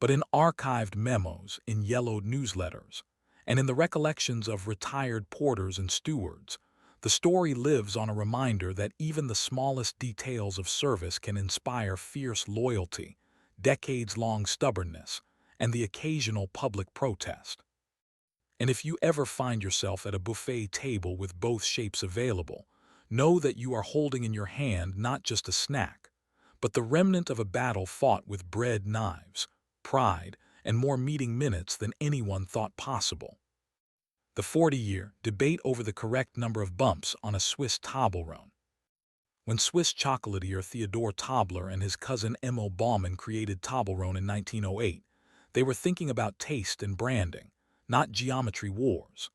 But in archived memos, in yellowed newsletters, and in the recollections of retired porters and stewards, the story lives on a reminder that even the smallest details of service can inspire fierce loyalty, decades-long stubbornness, and the occasional public protest. And if you ever find yourself at a buffet table with both shapes available, know that you are holding in your hand not just a snack, but the remnant of a battle fought with bread knives, pride, and more meeting minutes than anyone thought possible. The 40-year debate over the correct number of bumps on a Swiss Toblerone. When Swiss chocolatier Theodor Tobler and his cousin Emil Baumann created Toblerone in 1908, they were thinking about taste and branding, not geometry wars.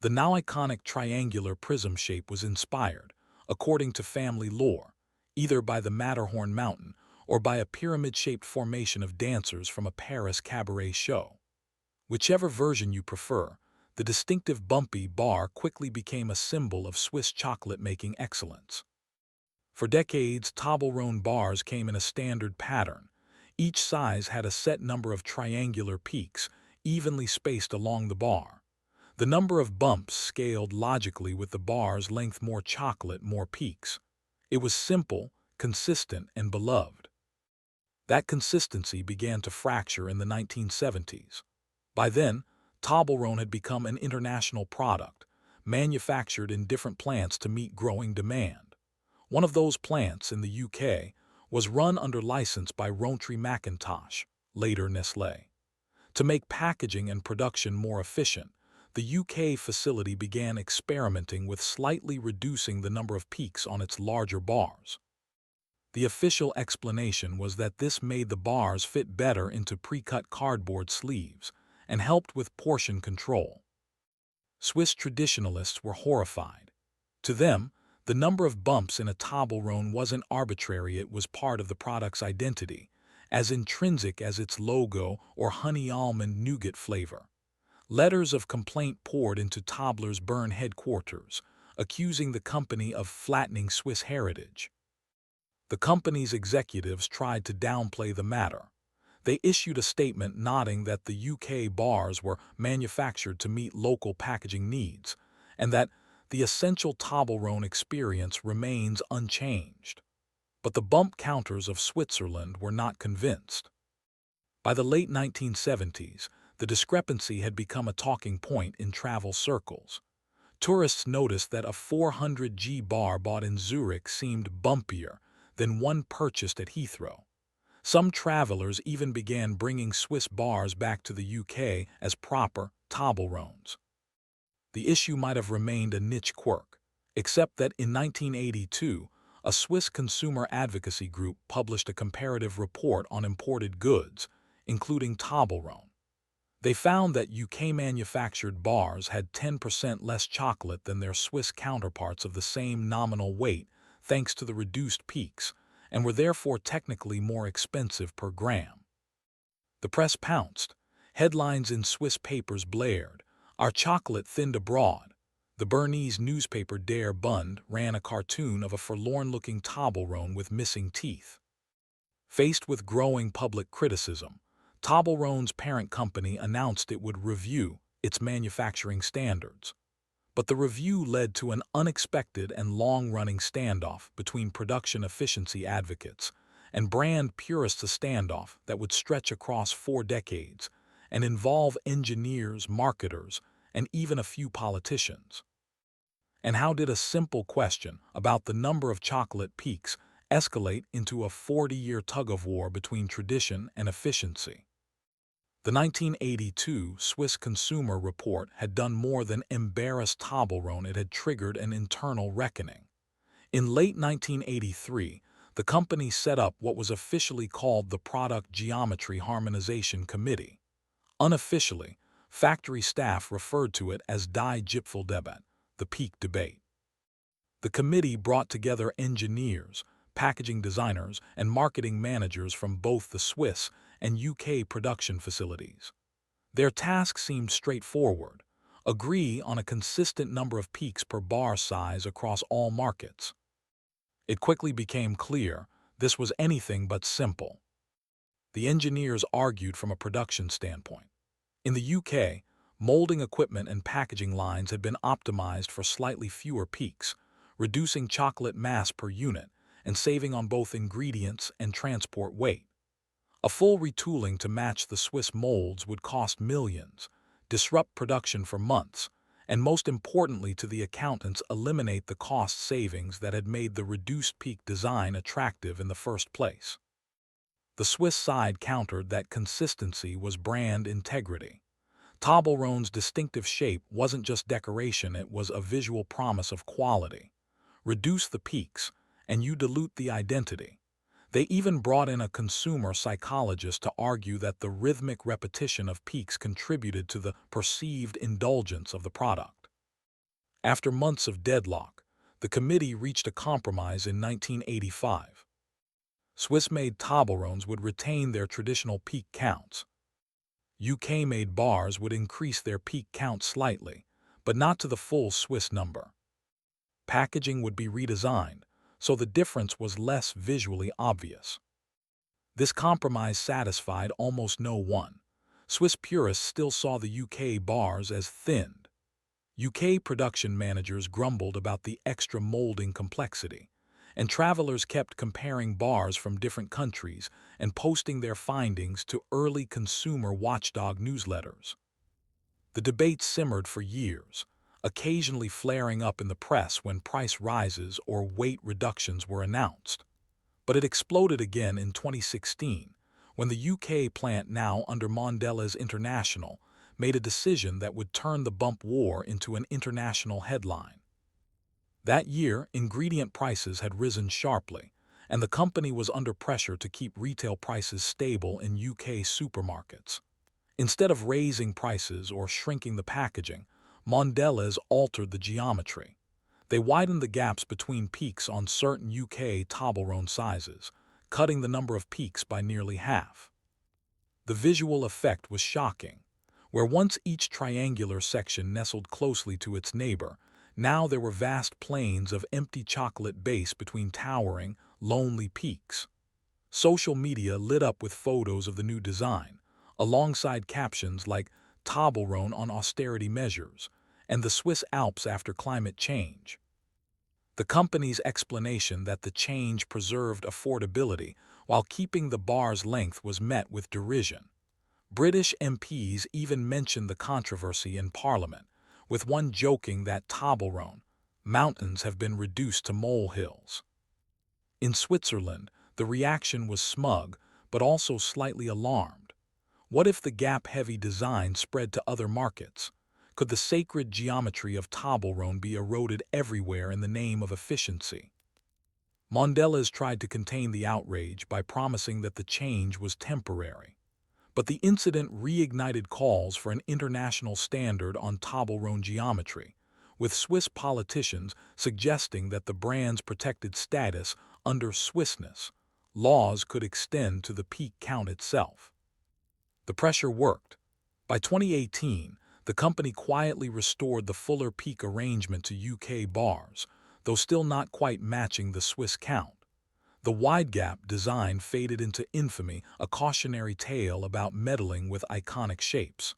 The now iconic triangular prism shape was inspired, according to family lore, either by the Matterhorn mountain or by a pyramid-shaped formation of dancers from a Paris cabaret show. Whichever version you prefer, the distinctive bumpy bar quickly became a symbol of Swiss chocolate-making excellence. For decades, Toblerone bars came in a standard pattern. Each size had a set number of triangular peaks, evenly spaced along the bar. The number of bumps scaled logically with the bar's length: more chocolate, more peaks. It was simple, consistent, and beloved. That consistency began to fracture in the 1970s. By then, Toblerone had become an international product, manufactured in different plants to meet growing demand. One of those plants, in the UK, was run under license by Rowntree McIntosh, later Nestlé. To make packaging and production more efficient, the UK facility began experimenting with slightly reducing the number of peaks on its larger bars. The official explanation was that this made the bars fit better into pre-cut cardboard sleeves and helped with portion control. Swiss traditionalists were horrified. To them, the number of bumps in a Toblerone wasn't arbitrary, it was part of the product's identity, as intrinsic as its logo or honey almond nougat flavor. Letters of complaint poured into Tobler's Bern headquarters, accusing the company of flattening Swiss heritage. The company's executives tried to downplay the matter. They issued a statement noting that the UK bars were manufactured to meet local packaging needs, and that the essential Toblerone experience remains unchanged. But the bump counters of Switzerland were not convinced. By the late 1970s, the discrepancy had become a talking point in travel circles. Tourists noticed that a 400g bar bought in Zurich seemed bumpier than one purchased at Heathrow. Some travelers even began bringing Swiss bars back to the UK as proper Toblerones. The issue might have remained a niche quirk, except that in 1982, a Swiss consumer advocacy group published a comparative report on imported goods, including Toblerone. They found that UK-manufactured bars had 10% less chocolate than their Swiss counterparts of the same nominal weight, thanks to the reduced peaks, and were therefore technically more expensive per gram. The press pounced. Headlines in Swiss papers blared, "Our chocolate thinned abroad." The Bernese newspaper Der Bund ran a cartoon of a forlorn-looking Toblerone with missing teeth. Faced with growing public criticism, Toblerone's parent company announced it would review its manufacturing standards. But the review led to an unexpected and long-running standoff between production efficiency advocates and brand purists, a standoff that would stretch across 4 decades and involve engineers, marketers, and even a few politicians. And how did a simple question about the number of chocolate peaks escalate into a 40-year tug-of-war between tradition and efficiency? The 1982 Swiss Consumer Report had done more than embarrass Toblerone, it had triggered an internal reckoning. In late 1983, the company set up what was officially called the Product Geometry Harmonization Committee. Unofficially, factory staff referred to it as Die Gipfeldebatte, the peak debate. The committee brought together engineers, packaging designers, and marketing managers from both the Swiss and UK production facilities. Their task seemed straightforward: agree on a consistent number of peaks per bar size across all markets. It quickly became clear this was anything but simple. The engineers argued from a production standpoint. In the UK, molding equipment and packaging lines had been optimized for slightly fewer peaks, reducing chocolate mass per unit and saving on both ingredients and transport weight. A full retooling to match the Swiss molds would cost millions, disrupt production for months, and most importantly to the accountants eliminate the cost savings that had made the reduced peak design attractive in the first place. The Swiss side countered that consistency was brand integrity. Toblerone's distinctive shape wasn't just decoration, it was a visual promise of quality. Reduce the peaks, and you dilute the identity. They even brought in a consumer psychologist to argue that the rhythmic repetition of peaks contributed to the perceived indulgence of the product. After months of deadlock, the committee reached a compromise in 1985. Swiss-made Toblerones would retain their traditional peak counts. UK-made bars would increase their peak count slightly, but not to the full Swiss number. Packaging would be redesigned, so the difference was less visually obvious. This compromise satisfied almost no one. Swiss purists still saw the UK bars as thinned. UK production managers grumbled about the extra molding complexity, and travelers kept comparing bars from different countries and posting their findings to early consumer watchdog newsletters. The debate simmered for years, occasionally flaring up in the press when price rises or weight reductions were announced. But it exploded again in 2016, when the UK plant, now under Mondelez International, made a decision that would turn the bump war into an international headline. That year, ingredient prices had risen sharply, and the company was under pressure to keep retail prices stable in UK supermarkets. Instead of raising prices or shrinking the packaging, Mondelez altered the geometry. They widened the gaps between peaks on certain UK Toblerone sizes, cutting the number of peaks by nearly half. The visual effect was shocking. Where once each triangular section nestled closely to its neighbor, now there were vast plains of empty chocolate base between towering, lonely peaks. Social media lit up with photos of the new design, alongside captions like "Toblerone on austerity measures" and "the Swiss Alps after climate change." The company's explanation that the change preserved affordability while keeping the bar's length was met with derision. British MPs even mentioned the controversy in Parliament, with one joking that Toblerone mountains have been reduced to molehills. In Switzerland, the reaction was smug, but also slightly alarmed. What if the gap-heavy design spread to other markets? Could the sacred geometry of Toblerone be eroded everywhere in the name of efficiency? Mondelez tried to contain the outrage by promising that the change was temporary. But the incident reignited calls for an international standard on Toblerone geometry, with Swiss politicians suggesting that the brand's protected status under Swissness laws could extend to the peak count itself. The pressure worked. By 2018, the company quietly restored the fuller peak arrangement to UK bars, though still not quite matching the Swiss count. The wide gap design faded into infamy, a cautionary tale about meddling with iconic shapes.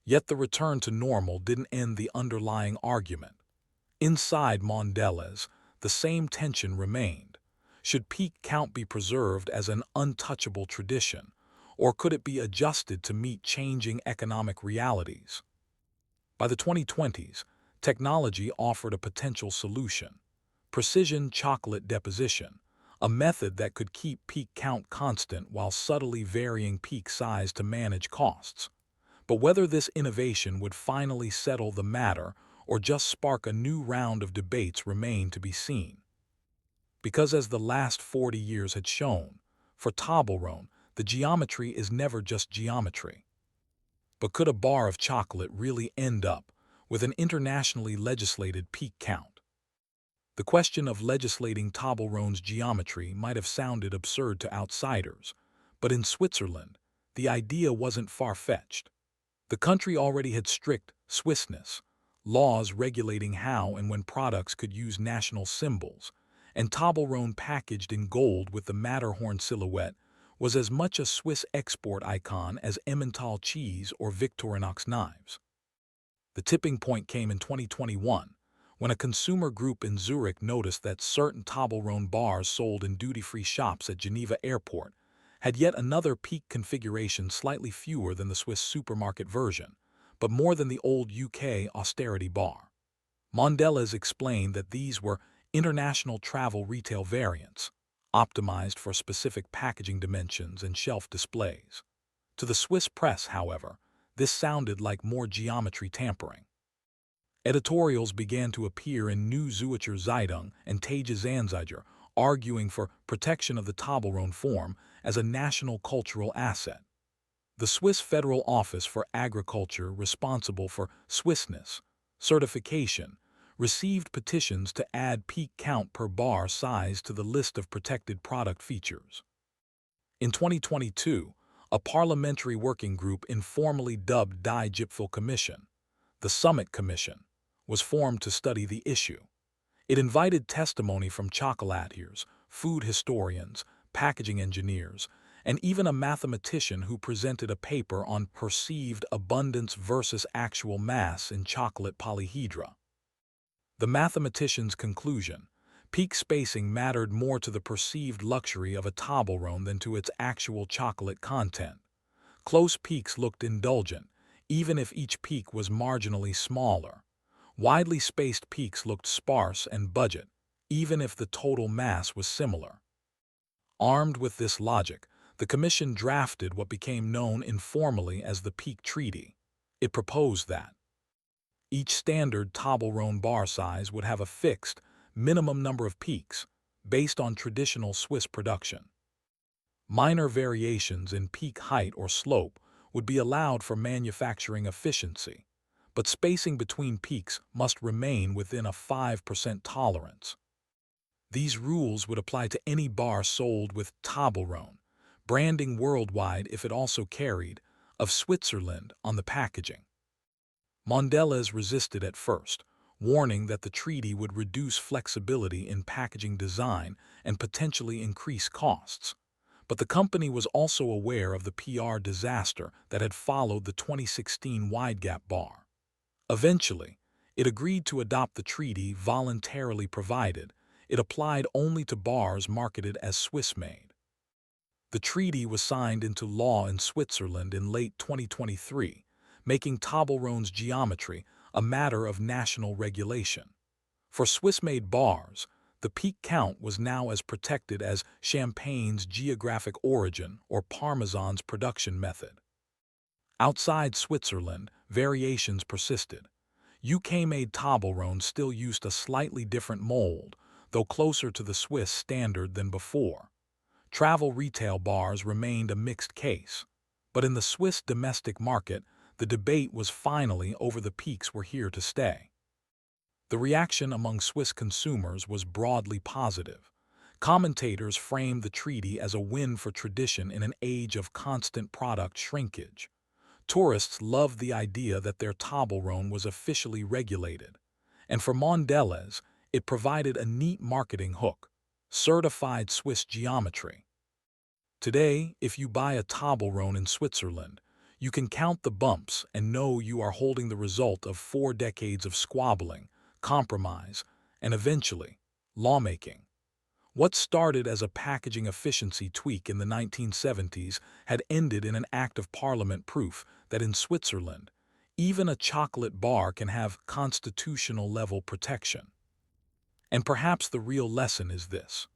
Yet the return to normal didn't end the underlying argument. Inside Mondelez, the same tension remained. Should peak count be preserved as an untouchable tradition, or could it be adjusted to meet changing economic realities? By the 2020s, technology offered a potential solution: precision chocolate deposition, a method that could keep peak count constant while subtly varying peak size to manage costs. But whether this innovation would finally settle the matter or just spark a new round of debates remained to be seen. Because as the last 40 years had shown, for Toblerone, the geometry is never just geometry. But could a bar of chocolate really end up with an internationally legislated peak count? The question of legislating Toblerone's geometry might have sounded absurd to outsiders, but in Switzerland, the idea wasn't far-fetched. The country already had strict Swissness laws regulating how and when products could use national symbols, and Toblerone, packaged in gold with the Matterhorn silhouette, was as much a Swiss export icon as Emmental cheese or Victorinox knives. The tipping point came in 2021, when a consumer group in Zurich noticed that certain Toblerone bars sold in duty-free shops at Geneva Airport had yet another peak configuration slightly fewer than the Swiss supermarket version, but more than the old UK austerity bar. Mondelez explained that these were international travel retail variants, optimized for specific packaging dimensions and shelf displays. To the Swiss press, however, this sounded like more geometry tampering. Editorials began to appear in Neue Zürcher Zeitung and Tage Anzeiger, arguing for protection of the Toblerone form as a national cultural asset. The Swiss Federal Office for Agriculture, responsible for Swissness certification, received petitions to add peak count per bar size to the list of protected product features. In 2022, a parliamentary working group informally dubbed Die Gipfel Commission, the Summit Commission, was formed to study the issue. It invited testimony from chocolatiers, food historians, packaging engineers, and even a mathematician who presented a paper on perceived abundance versus actual mass in chocolate polyhedra. The mathematician's conclusion: peak spacing mattered more to the perceived luxury of a Toblerone than to its actual chocolate content. Close peaks looked indulgent, even if each peak was marginally smaller. Widely spaced peaks looked sparse and budget, even if the total mass was similar. Armed with this logic, the Commission drafted what became known informally as the Peak Treaty. It proposed that each standard Toblerone bar size would have a fixed, minimum number of peaks, based on traditional Swiss production. Minor variations in peak height or slope would be allowed for manufacturing efficiency, but spacing between peaks must remain within a 5% tolerance. These rules would apply to any bar sold with Toblerone branding worldwide if it also carried of Switzerland on the packaging. Mondelez resisted at first, warning that the treaty would reduce flexibility in packaging design and potentially increase costs. But the company was also aware of the PR disaster that had followed the 2016 wide gap bar. Eventually, it agreed to adopt the treaty voluntarily, provided it applied only to bars marketed as Swiss-made. The treaty was signed into law in Switzerland in late 2023, making Toblerone's geometry a matter of national regulation. For Swiss-made bars, the peak count was now as protected as Champagne's geographic origin or Parmesan's production method. Outside Switzerland, variations persisted. UK-made Toblerone still used a slightly different mold, though closer to the Swiss standard than before. Travel retail bars remained a mixed case, but in the Swiss domestic market, the debate was finally over the peaks were here to stay. The reaction among Swiss consumers was broadly positive. Commentators framed the treaty as a win for tradition in an age of constant product shrinkage. Tourists loved the idea that their Toblerone was officially regulated, and for Mondelez, it provided a neat marketing hook: certified Swiss geometry. Today, if you buy a Toblerone in Switzerland, you can count the bumps and know you are holding the result of 4 decades of squabbling, compromise, and eventually, lawmaking. What started as a packaging efficiency tweak in the 1970s had ended in an act of parliament, proof that in Switzerland, even a chocolate bar can have constitutional-level protection. And perhaps the real lesson is this: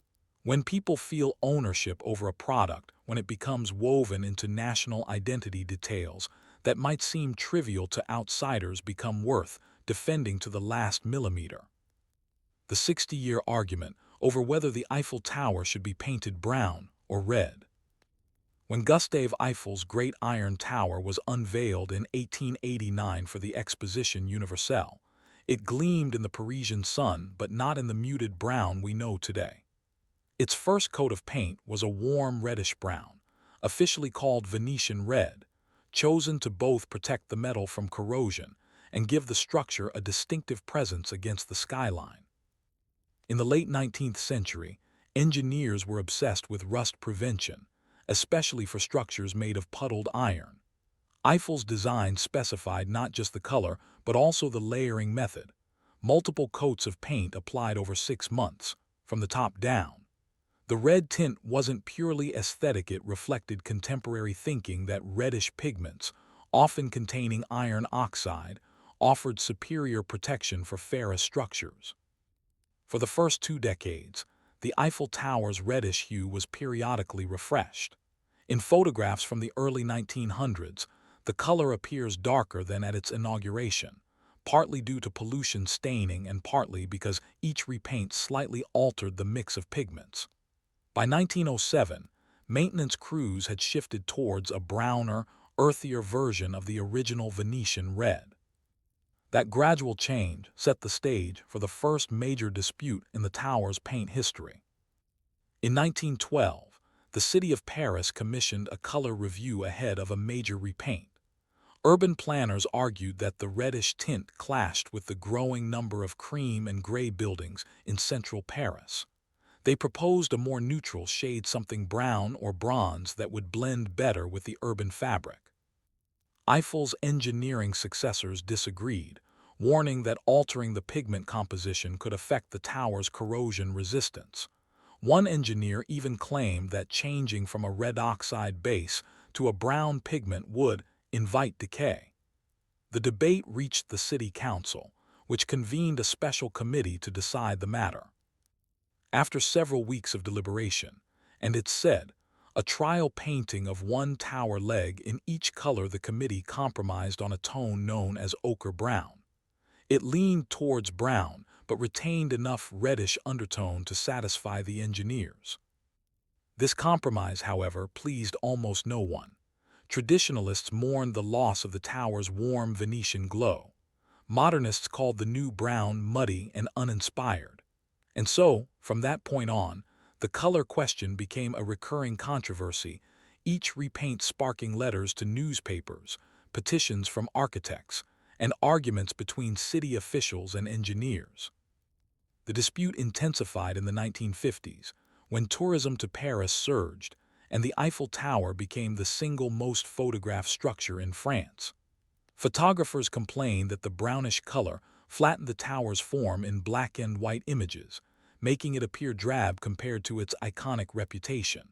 when people feel ownership over a product, when it becomes woven into national identity, details that might seem trivial to outsiders become worth defending to the last millimeter. The 60-year argument over whether the Eiffel Tower should be painted brown or red. When Gustave Eiffel's Great Iron Tower was unveiled in 1889 for the Exposition Universelle, it gleamed in the Parisian sun, but not in the muted brown we know today. Its first coat of paint was a warm reddish brown, officially called Venetian red, chosen to both protect the metal from corrosion and give the structure a distinctive presence against the skyline. In the late 19th century, engineers were obsessed with rust prevention, especially for structures made of puddled iron. Eiffel's design specified not just the color, but also the layering method: multiple coats of paint applied over 6 months, from the top down. The red tint wasn't purely aesthetic, it reflected contemporary thinking that reddish pigments, often containing iron oxide, offered superior protection for ferrous structures. For the first 2 decades, the Eiffel Tower's reddish hue was periodically refreshed. In photographs from the early 1900s, the color appears darker than at its inauguration, partly due to pollution staining and partly because each repaint slightly altered the mix of pigments. By 1907, maintenance crews had shifted towards a browner, earthier version of the original Venetian red. That gradual change set the stage for the first major dispute in the tower's paint history. In 1912, the city of Paris commissioned a color review ahead of a major repaint. Urban planners argued that the reddish tint clashed with the growing number of cream and gray buildings in central Paris. They proposed a more neutral shade, something brown or bronze, that would blend better with the urban fabric. Eiffel's engineering successors disagreed, warning that altering the pigment composition could affect the tower's corrosion resistance. One engineer even claimed that changing from a red oxide base to a brown pigment would invite decay. The debate reached the city council, which convened a special committee to decide the matter. After several weeks of deliberation, and it's said, a trial painting of one tower leg in each color, the committee compromised on a tone known as ochre brown. It leaned towards brown, but retained enough reddish undertone to satisfy the engineers. This compromise, however, pleased almost no one. Traditionalists mourned the loss of the tower's warm Venetian glow. Modernists called the new brown muddy and uninspired. And so, from that point on, the color question became a recurring controversy, each repaint sparking letters to newspapers, petitions from architects, and arguments between city officials and engineers. The dispute intensified in the 1950s, when tourism to Paris surged, and the Eiffel Tower became the single most photographed structure in France. Photographers complained that the brownish color flattened the tower's form in black and white images, making it appear drab compared to its iconic reputation.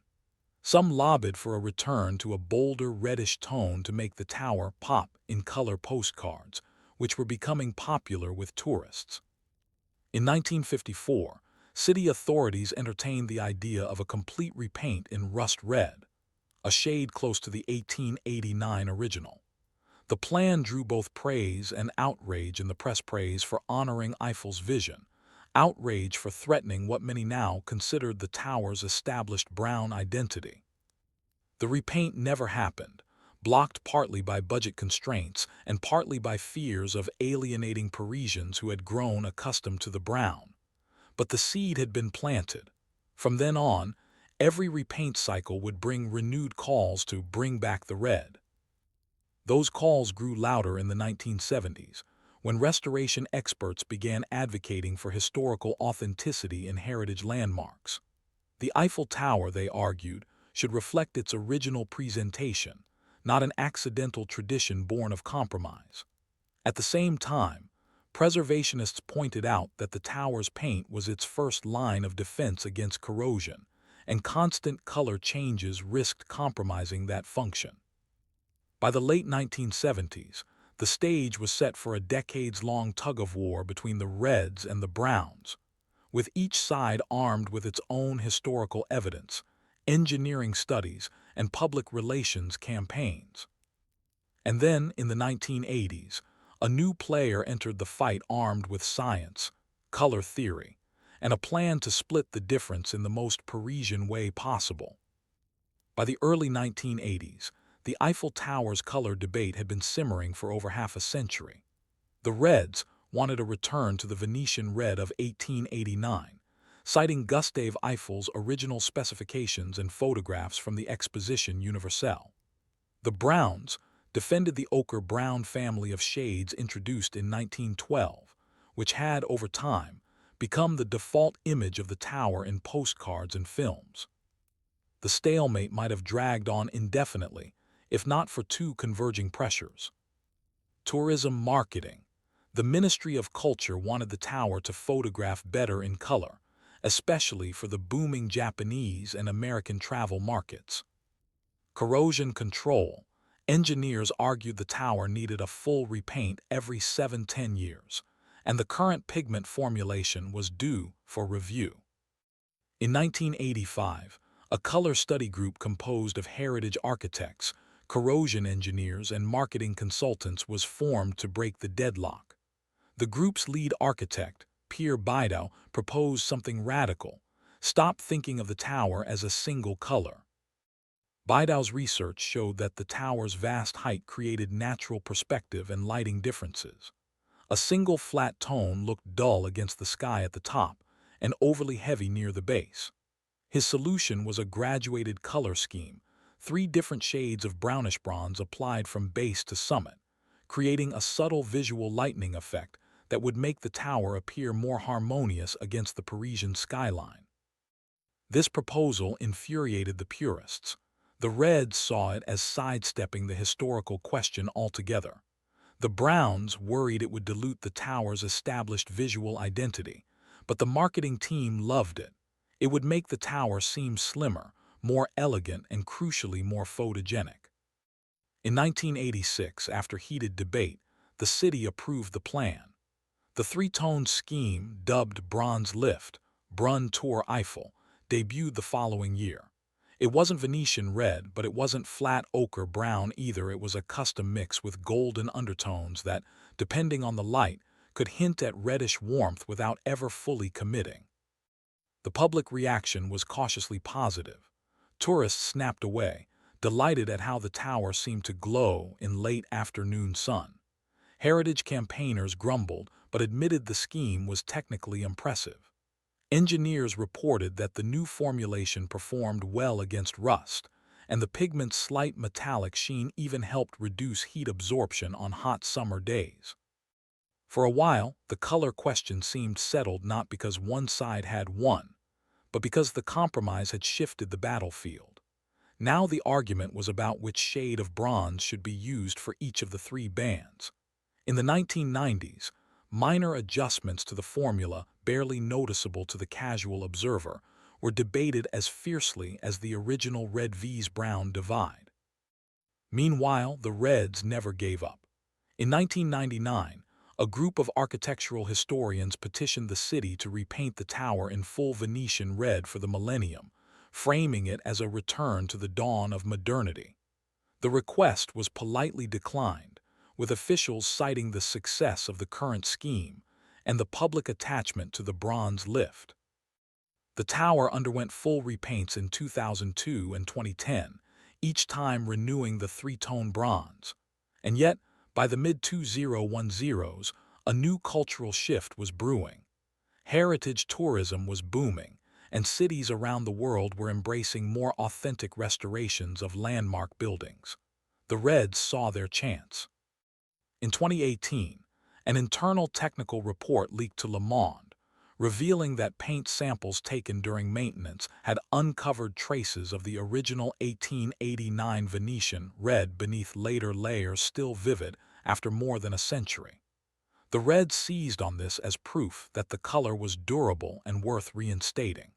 Some lobbied for a return to a bolder reddish tone to make the tower pop in color postcards, which were becoming popular with tourists. In 1954, city authorities entertained the idea of a complete repaint in rust red, a shade close to the 1889 original. The plan drew both praise and outrage in the press: praise for honoring Eiffel's vision, outrage for threatening what many now considered the tower's established brown identity. The repaint never happened, blocked partly by budget constraints and partly by fears of alienating Parisians who had grown accustomed to the brown. But the seed had been planted. From then on, every repaint cycle would bring renewed calls to bring back the red. Those calls grew louder in the 1970s, when restoration experts began advocating for historical authenticity in heritage landmarks. The Eiffel Tower, they argued, should reflect its original presentation, not an accidental tradition born of compromise. At the same time, preservationists pointed out that the tower's paint was its first line of defense against corrosion, and constant color changes risked compromising that function. By the late 1970s, the stage was set for a decades-long tug-of-war between the reds and the browns, with each side armed with its own historical evidence, engineering studies, and public relations campaigns. And then, in the 1980s, a new player entered the fight armed with science, color theory, and a plan to split the difference in the most Parisian way possible. By the early 1980s, the Eiffel Tower's color debate had been simmering for over half a century. The Reds wanted a return to the Venetian red of 1889, citing Gustave Eiffel's original specifications and photographs from the Exposition Universelle. The Browns defended the ochre-brown family of shades introduced in 1912, which had, over time, become the default image of the tower in postcards and films. The stalemate might have dragged on indefinitely, if not for two converging pressures. Tourism marketing. The Ministry of Culture wanted the tower to photograph better in color, especially for the booming Japanese and American travel markets. Corrosion control. Engineers argued the tower needed a full repaint every 7–10 years, and the current pigment formulation was due for review. In 1985, a color study group composed of heritage architects, corrosion engineers, and marketing consultants was formed to break the deadlock. The group's lead architect, Pierre Bidow, proposed something radical: stop thinking of the tower as a single color. Bidow's research showed that the tower's vast height created natural perspective and lighting differences. A single flat tone looked dull against the sky at the top and overly heavy near the base. His solution was a graduated color scheme, 3 different shades of brownish bronze applied from base to summit, creating a subtle visual lightning effect that would make the tower appear more harmonious against the Parisian skyline. This proposal infuriated the purists. The Reds saw it as sidestepping the historical question altogether. The Browns worried it would dilute the tower's established visual identity, but the marketing team loved it. It would make the tower seem slimmer, more elegant, and crucially more photogenic. In 1986, after heated debate, the city approved the plan. The 3-tone scheme, dubbed Bronze Lift, Brun Tour Eiffel, debuted the following year. It wasn't Venetian red, but it wasn't flat ochre brown either. It was a custom mix with golden undertones that, depending on the light, could hint at reddish warmth without ever fully committing. The public reaction was cautiously positive. Tourists snapped away, delighted at how the tower seemed to glow in late afternoon sun. Heritage campaigners grumbled, but admitted the scheme was technically impressive. Engineers reported that the new formulation performed well against rust, and the pigment's slight metallic sheen even helped reduce heat absorption on hot summer days. For a while, the color question seemed settled, not because one side had won, but because the compromise had shifted the battlefield. Now the argument was about which shade of bronze should be used for each of the 3 bands. In the 1990s, minor adjustments to the formula, barely noticeable to the casual observer, were debated as fiercely as the original Red vs. Brown divide. Meanwhile, the Reds never gave up. In 1999, a group of architectural historians petitioned the city to repaint the tower in full Venetian red for the millennium, framing it as a return to the dawn of modernity. The request was politely declined, with officials citing the success of the current scheme and the public attachment to the bronze lift. The tower underwent full repaints in 2002 and 2010, each time renewing the 3-tone bronze. And yet, by the mid-2010s, a new cultural shift was brewing. Heritage tourism was booming, and cities around the world were embracing more authentic restorations of landmark buildings. The Reds saw their chance. In 2018, an internal technical report leaked to Le Monde, revealing that paint samples taken during maintenance had uncovered traces of the original 1889 Venetian red beneath later layers still vivid after more than a century. The Reds seized on this as proof that the color was durable and worth reinstating.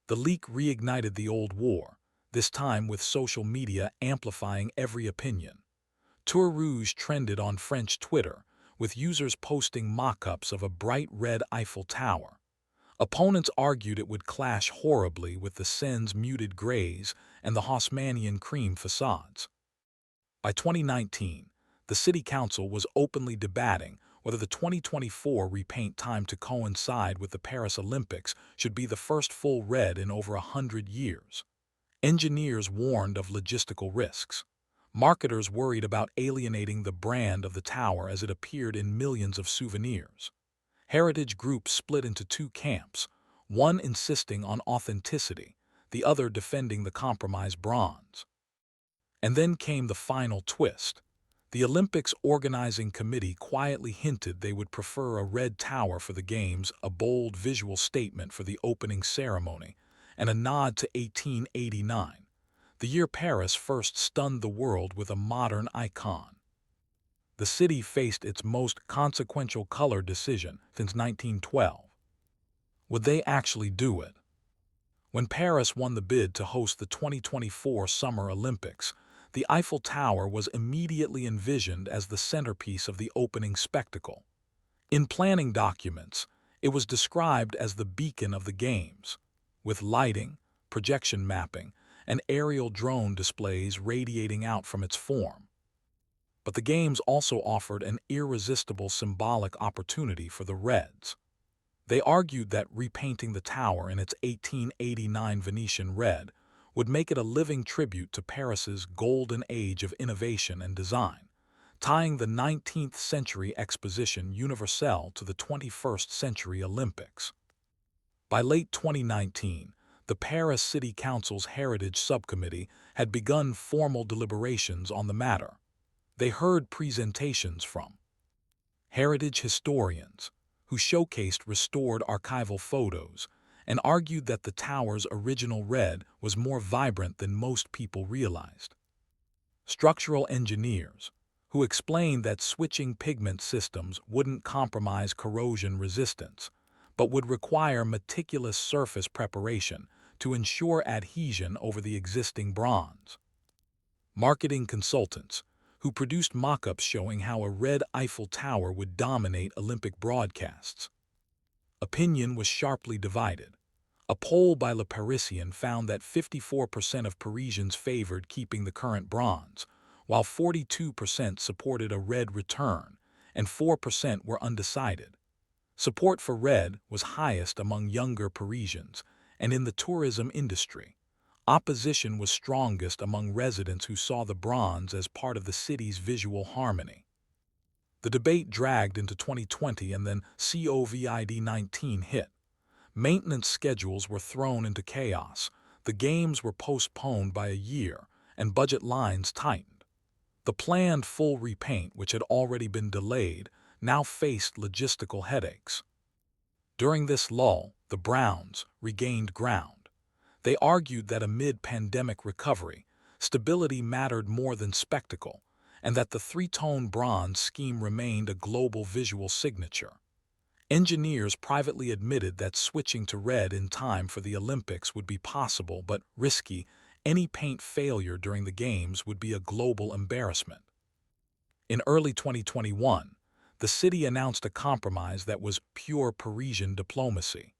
The leak reignited the old war, this time with social media amplifying every opinion. Tour Rouge trended on French Twitter, with users posting mock-ups of a bright red Eiffel Tower. Opponents argued it would clash horribly with the Seine's muted grays and the Haussmannian cream facades. By 2019, the City Council was openly debating whether the 2024 repaint time to coincide with the Paris Olympics should be the first full red in over 100 years. Engineers warned of logistical risks. Marketers worried about alienating the brand of the tower as it appeared in millions of souvenirs. Heritage groups split into 2 camps, one insisting on authenticity, the other defending the compromise bronze. And then came the final twist. The Olympics organizing committee quietly hinted they would prefer a red tower for the Games, a bold visual statement for the opening ceremony, and a nod to 1889. The year Paris first stunned the world with a modern icon. The city faced its most consequential color decision since 1912. Would they actually do it? When Paris won the bid to host the 2024 Summer Olympics, the Eiffel Tower was immediately envisioned as the centerpiece of the opening spectacle. In planning documents, it was described as the beacon of the Games, with lighting, projection mapping, and aerial drone displays radiating out from its form. But the Games also offered an irresistible symbolic opportunity for the Reds. They argued that repainting the tower in its 1889 Venetian red would make it a living tribute to Paris's golden age of innovation and design, tying the 19th century Exposition Universelle to the 21st century Olympics. By late 2019, the Paris City Council's Heritage Subcommittee had begun formal deliberations on the matter. They heard presentations from heritage historians, who showcased restored archival photos and argued that the tower's original red was more vibrant than most people realized. Structural engineers, who explained that switching pigment systems wouldn't compromise corrosion resistance, but would require meticulous surface preparation to ensure adhesion over the existing bronze. Marketing consultants, who produced mock-ups showing how a red Eiffel Tower would dominate Olympic broadcasts. Opinion was sharply divided. A poll by Le Parisien found that 54% of Parisians favored keeping the current bronze, while 42% supported a red return, and 4% were undecided. Support for red was highest among younger Parisians, and in the tourism industry, opposition was strongest among residents who saw the bronze as part of the city's visual harmony. The debate dragged into 2020 and then COVID-19 hit. Maintenance schedules were thrown into chaos, the Games were postponed by a year, and budget lines tightened. The planned full repaint, which had already been delayed, now faced logistical headaches. During this lull, the Browns regained ground. They argued that amid pandemic recovery, stability mattered more than spectacle, and that the three-tone bronze scheme remained a global visual signature. Engineers privately admitted that switching to red in time for the Olympics would be possible but risky. Any paint failure during the Games would be a global embarrassment. In early 2021, the city announced a compromise that was pure Parisian diplomacy.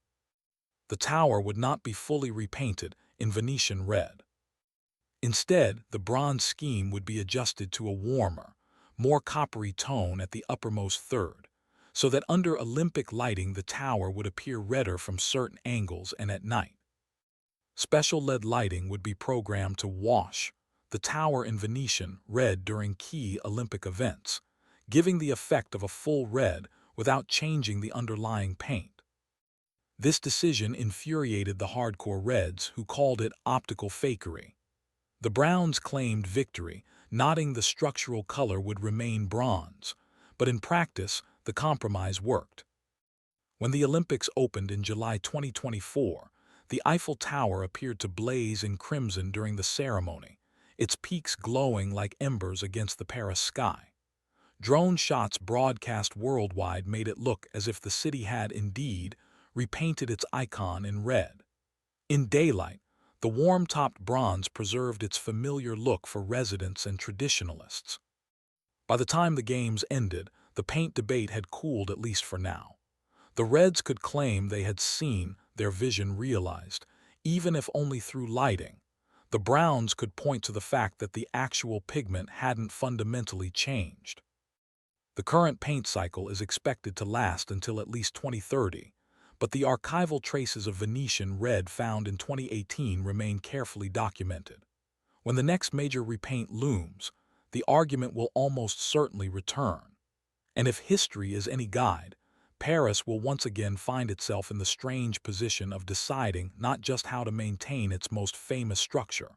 The tower would not be fully repainted in Venetian red. Instead, the bronze scheme would be adjusted to a warmer, more coppery tone at the uppermost third, so that under Olympic lighting the tower would appear redder from certain angles and at night. Special LED lighting would be programmed to wash the tower in Venetian red during key Olympic events, giving the effect of a full red without changing the underlying paint. This decision infuriated the hardcore Reds, who called it optical fakery. The Browns claimed victory, noting the structural color would remain bronze, but in practice, the compromise worked. When the Olympics opened in July 2024, the Eiffel Tower appeared to blaze in crimson during the ceremony, its peaks glowing like embers against the Paris sky. Drone shots broadcast worldwide made it look as if the city had indeed repainted its icon in red. In daylight, the warm-topped bronze preserved its familiar look for residents and traditionalists. By the time the Games ended, the paint debate had cooled, at least for now. The Reds could claim they had seen their vision realized, even if only through lighting. The Browns could point to the fact that the actual pigment hadn't fundamentally changed. The current paint cycle is expected to last until at least 2030, but the archival traces of Venetian red found in 2018 remain carefully documented. When the next major repaint looms, the argument will almost certainly return. And if history is any guide, Paris will once again find itself in the strange position of deciding not just how to maintain its most famous structure,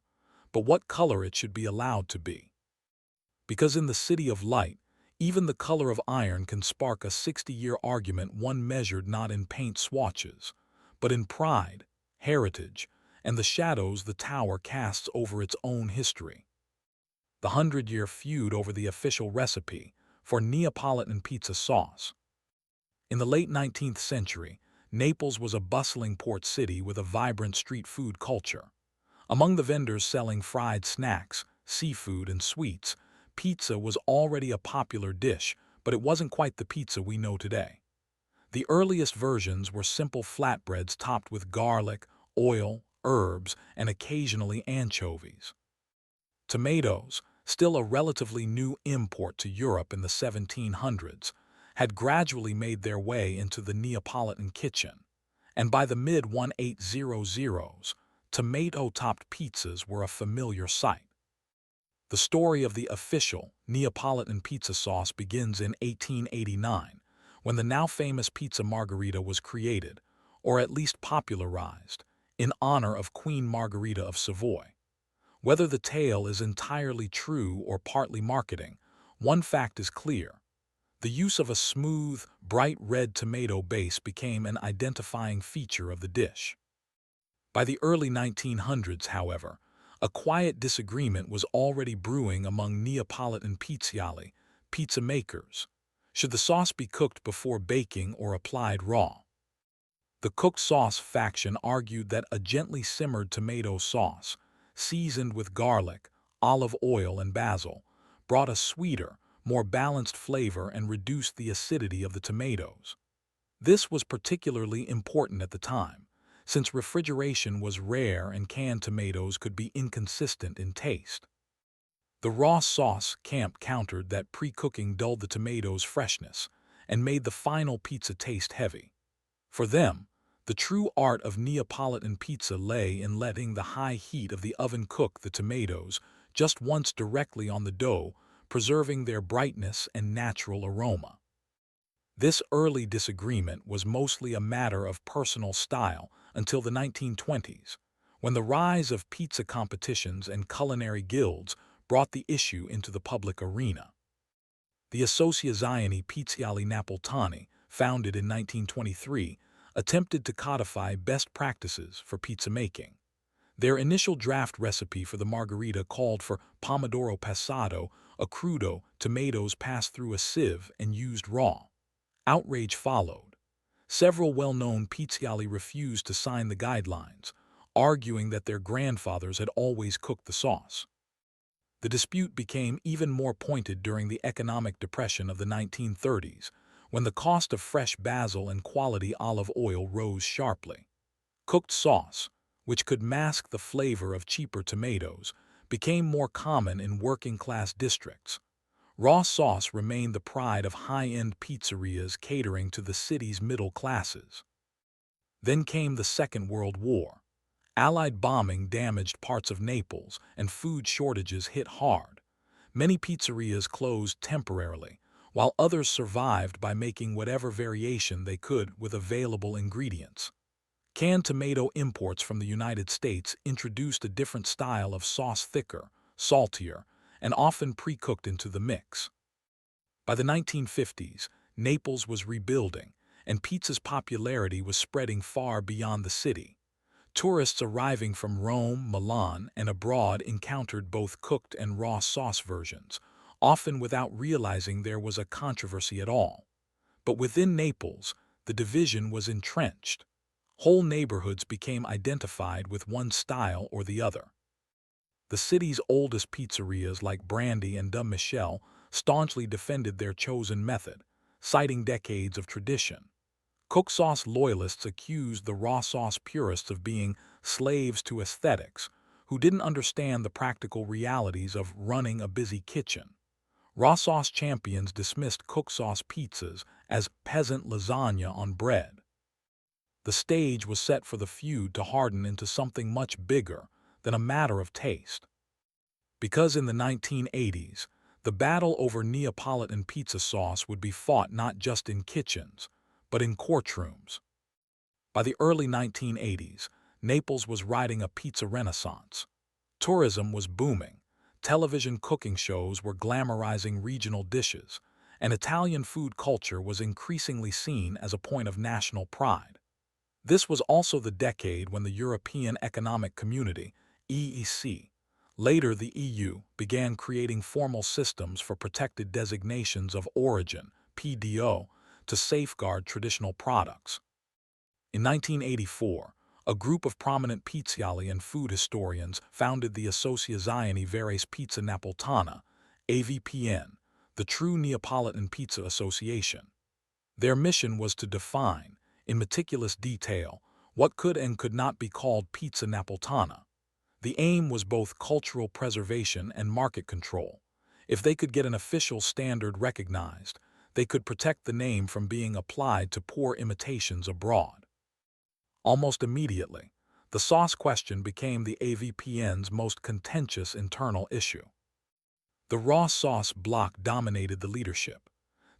but what color it should be allowed to be. Because in the City of Light, even the color of iron can spark a 60-year argument, one measured not in paint swatches, but in pride, heritage, and the shadows the tower casts over its own history. The 100-year feud over the official recipe for Neapolitan pizza sauce. In the late 19th century, Naples was a bustling port city with a vibrant street food culture. Among the vendors selling fried snacks, seafood, and sweets, pizza was already a popular dish, but it wasn't quite the pizza we know today. The earliest versions were simple flatbreads topped with garlic, oil, herbs, and occasionally anchovies. Tomatoes, still a relatively new import to Europe in the 1700s, had gradually made their way into the Neapolitan kitchen, and by the mid-1800s, tomato-topped pizzas were a familiar sight. The story of the official Neapolitan pizza sauce begins in 1889, when the now famous pizza margherita was created, or at least popularized, in honor of Queen Margherita of Savoy. Whether the tale is entirely true or partly marketing, one fact is clear. The use of a smooth, bright red tomato base became an identifying feature of the dish. By the early 1900s, however, a quiet disagreement was already brewing among Neapolitan pizzaioli, pizza makers. Should the sauce be cooked before baking or applied raw? The cooked sauce faction argued that a gently simmered tomato sauce, seasoned with garlic, olive oil, and basil, brought a sweeter, more balanced flavor and reduced the acidity of the tomatoes. This was particularly important at the time, since refrigeration was rare and canned tomatoes could be inconsistent in taste. The raw sauce camp countered that pre-cooking dulled the tomatoes' freshness and made the final pizza taste heavy. For them, the true art of Neapolitan pizza lay in letting the high heat of the oven cook the tomatoes just once directly on the dough, preserving their brightness and natural aroma. This early disagreement was mostly a matter of personal style until the 1920s, when the rise of pizza competitions and culinary guilds brought the issue into the public arena. The Associazione Pizzaioli Napolitani, founded in 1923, attempted to codify best practices for pizza making. Their initial draft recipe for the margherita called for pomodoro passato, a crudo, tomatoes passed through a sieve and used raw. Outrage followed. Several well-known pizzaioli refused to sign the guidelines, arguing that their grandfathers had always cooked the sauce. The dispute became even more pointed during the economic depression of the 1930s, when the cost of fresh basil and quality olive oil rose sharply. Cooked sauce, which could mask the flavor of cheaper tomatoes, became more common in working-class districts. Raw sauce remained the pride of high-end pizzerias catering to the city's middle classes. Then came the Second World War. Allied bombing damaged parts of Naples, and food shortages hit hard. Many pizzerias closed temporarily, while others survived by making whatever variation they could with available ingredients. Canned tomato imports from the United States introduced a different style of sauce, thicker, saltier, and often pre-cooked into the mix. By the 1950s, Naples was rebuilding, and pizza's popularity was spreading far beyond the city. Tourists arriving from Rome, Milan, and abroad encountered both cooked and raw sauce versions, often without realizing there was a controversy at all. But within Naples, the division was entrenched. Whole neighborhoods became identified with one style or the other. The city's oldest pizzerias like Brandy and Dom Michel staunchly defended their chosen method, citing decades of tradition. Cooked sauce loyalists accused the raw sauce purists of being slaves to aesthetics, who didn't understand the practical realities of running a busy kitchen. Raw sauce champions dismissed cooked sauce pizzas as peasant lasagna on bread. The stage was set for the feud to harden into something much bigger than a matter of taste. Because in the 1980s, the battle over Neapolitan pizza sauce would be fought not just in kitchens, but in courtrooms. By the early 1980s, Naples was riding a pizza renaissance. Tourism was booming, television cooking shows were glamorizing regional dishes, and Italian food culture was increasingly seen as a point of national pride. This was also the decade when the European Economic Community, EEC, later the EU, began creating formal systems for protected designations of origin, PDO, to safeguard traditional products. In 1984, a group of prominent pizzaioli and food historians founded the Associazione Veres Pizza Napolitana, AVPN, the true Neapolitan Pizza Association. Their mission was to define, in meticulous detail, what could and could not be called pizza napolitana. The aim was both cultural preservation and market control. If they could get an official standard recognized, they could protect the name from being applied to poor imitations abroad. Almost immediately, the sauce question became the AVPN's most contentious internal issue. The raw sauce bloc dominated the leadership.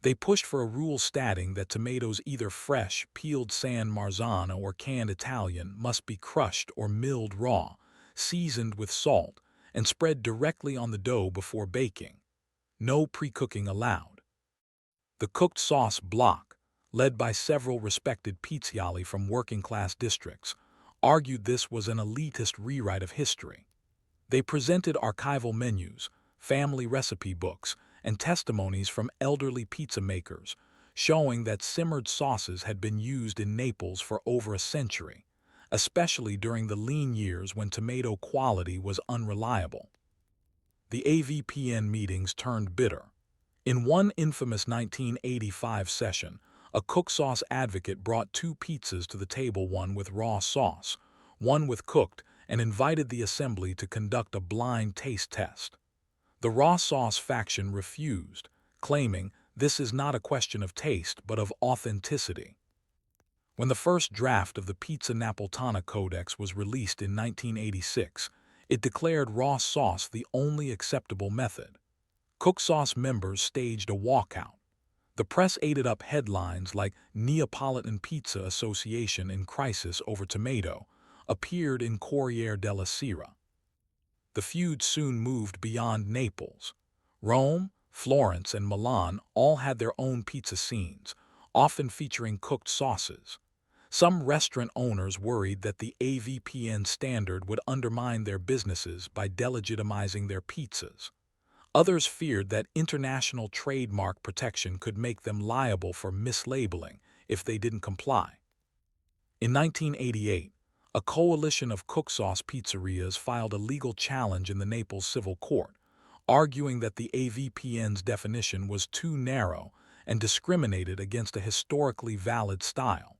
They pushed for a rule stating that tomatoes either fresh, peeled San Marzano or canned Italian must be crushed or milled raw, seasoned with salt, and spread directly on the dough before baking. No pre-cooking allowed. The cooked sauce bloc, led by several respected pizzaioli from working-class districts, argued this was an elitist rewrite of history. They presented archival menus, family recipe books, and testimonies from elderly pizza makers, showing that simmered sauces had been used in Naples for over a century, especially during the lean years when tomato quality was unreliable. The AVPN meetings turned bitter. In one infamous 1985 session, a cook sauce advocate brought two pizzas to the table, one with raw sauce, one with cooked, and invited the assembly to conduct a blind taste test. The raw sauce faction refused, claiming this is not a question of taste but of authenticity. When the first draft of the Pizza Napolitana Codex was released in 1986, it declared raw sauce the only acceptable method. Cook sauce members staged a walkout. The press ate up headlines like Neapolitan Pizza Association in Crisis over Tomato, appeared in Corriere della Sera. The feud soon moved beyond Naples. Rome, Florence, and Milan all had their own pizza scenes, often featuring cooked sauces. Some restaurant owners worried that the AVPN standard would undermine their businesses by delegitimizing their pizzas. Others feared that international trademark protection could make them liable for mislabeling if they didn't comply. In 1988, a coalition of cook sauce pizzerias filed a legal challenge in the Naples Civil Court, arguing that the AVPN's definition was too narrow and discriminated against a historically valid style.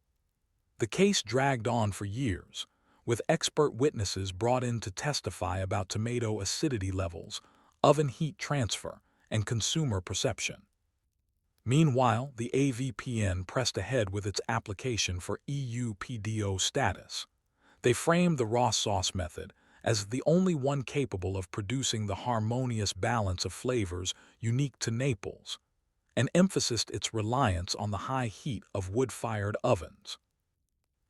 The case dragged on for years, with expert witnesses brought in to testify about tomato acidity levels, oven heat transfer, and consumer perception. Meanwhile, the AVPN pressed ahead with its application for EU PDO status. They framed the raw sauce method as the only one capable of producing the harmonious balance of flavors unique to Naples, and emphasized its reliance on the high heat of wood-fired ovens.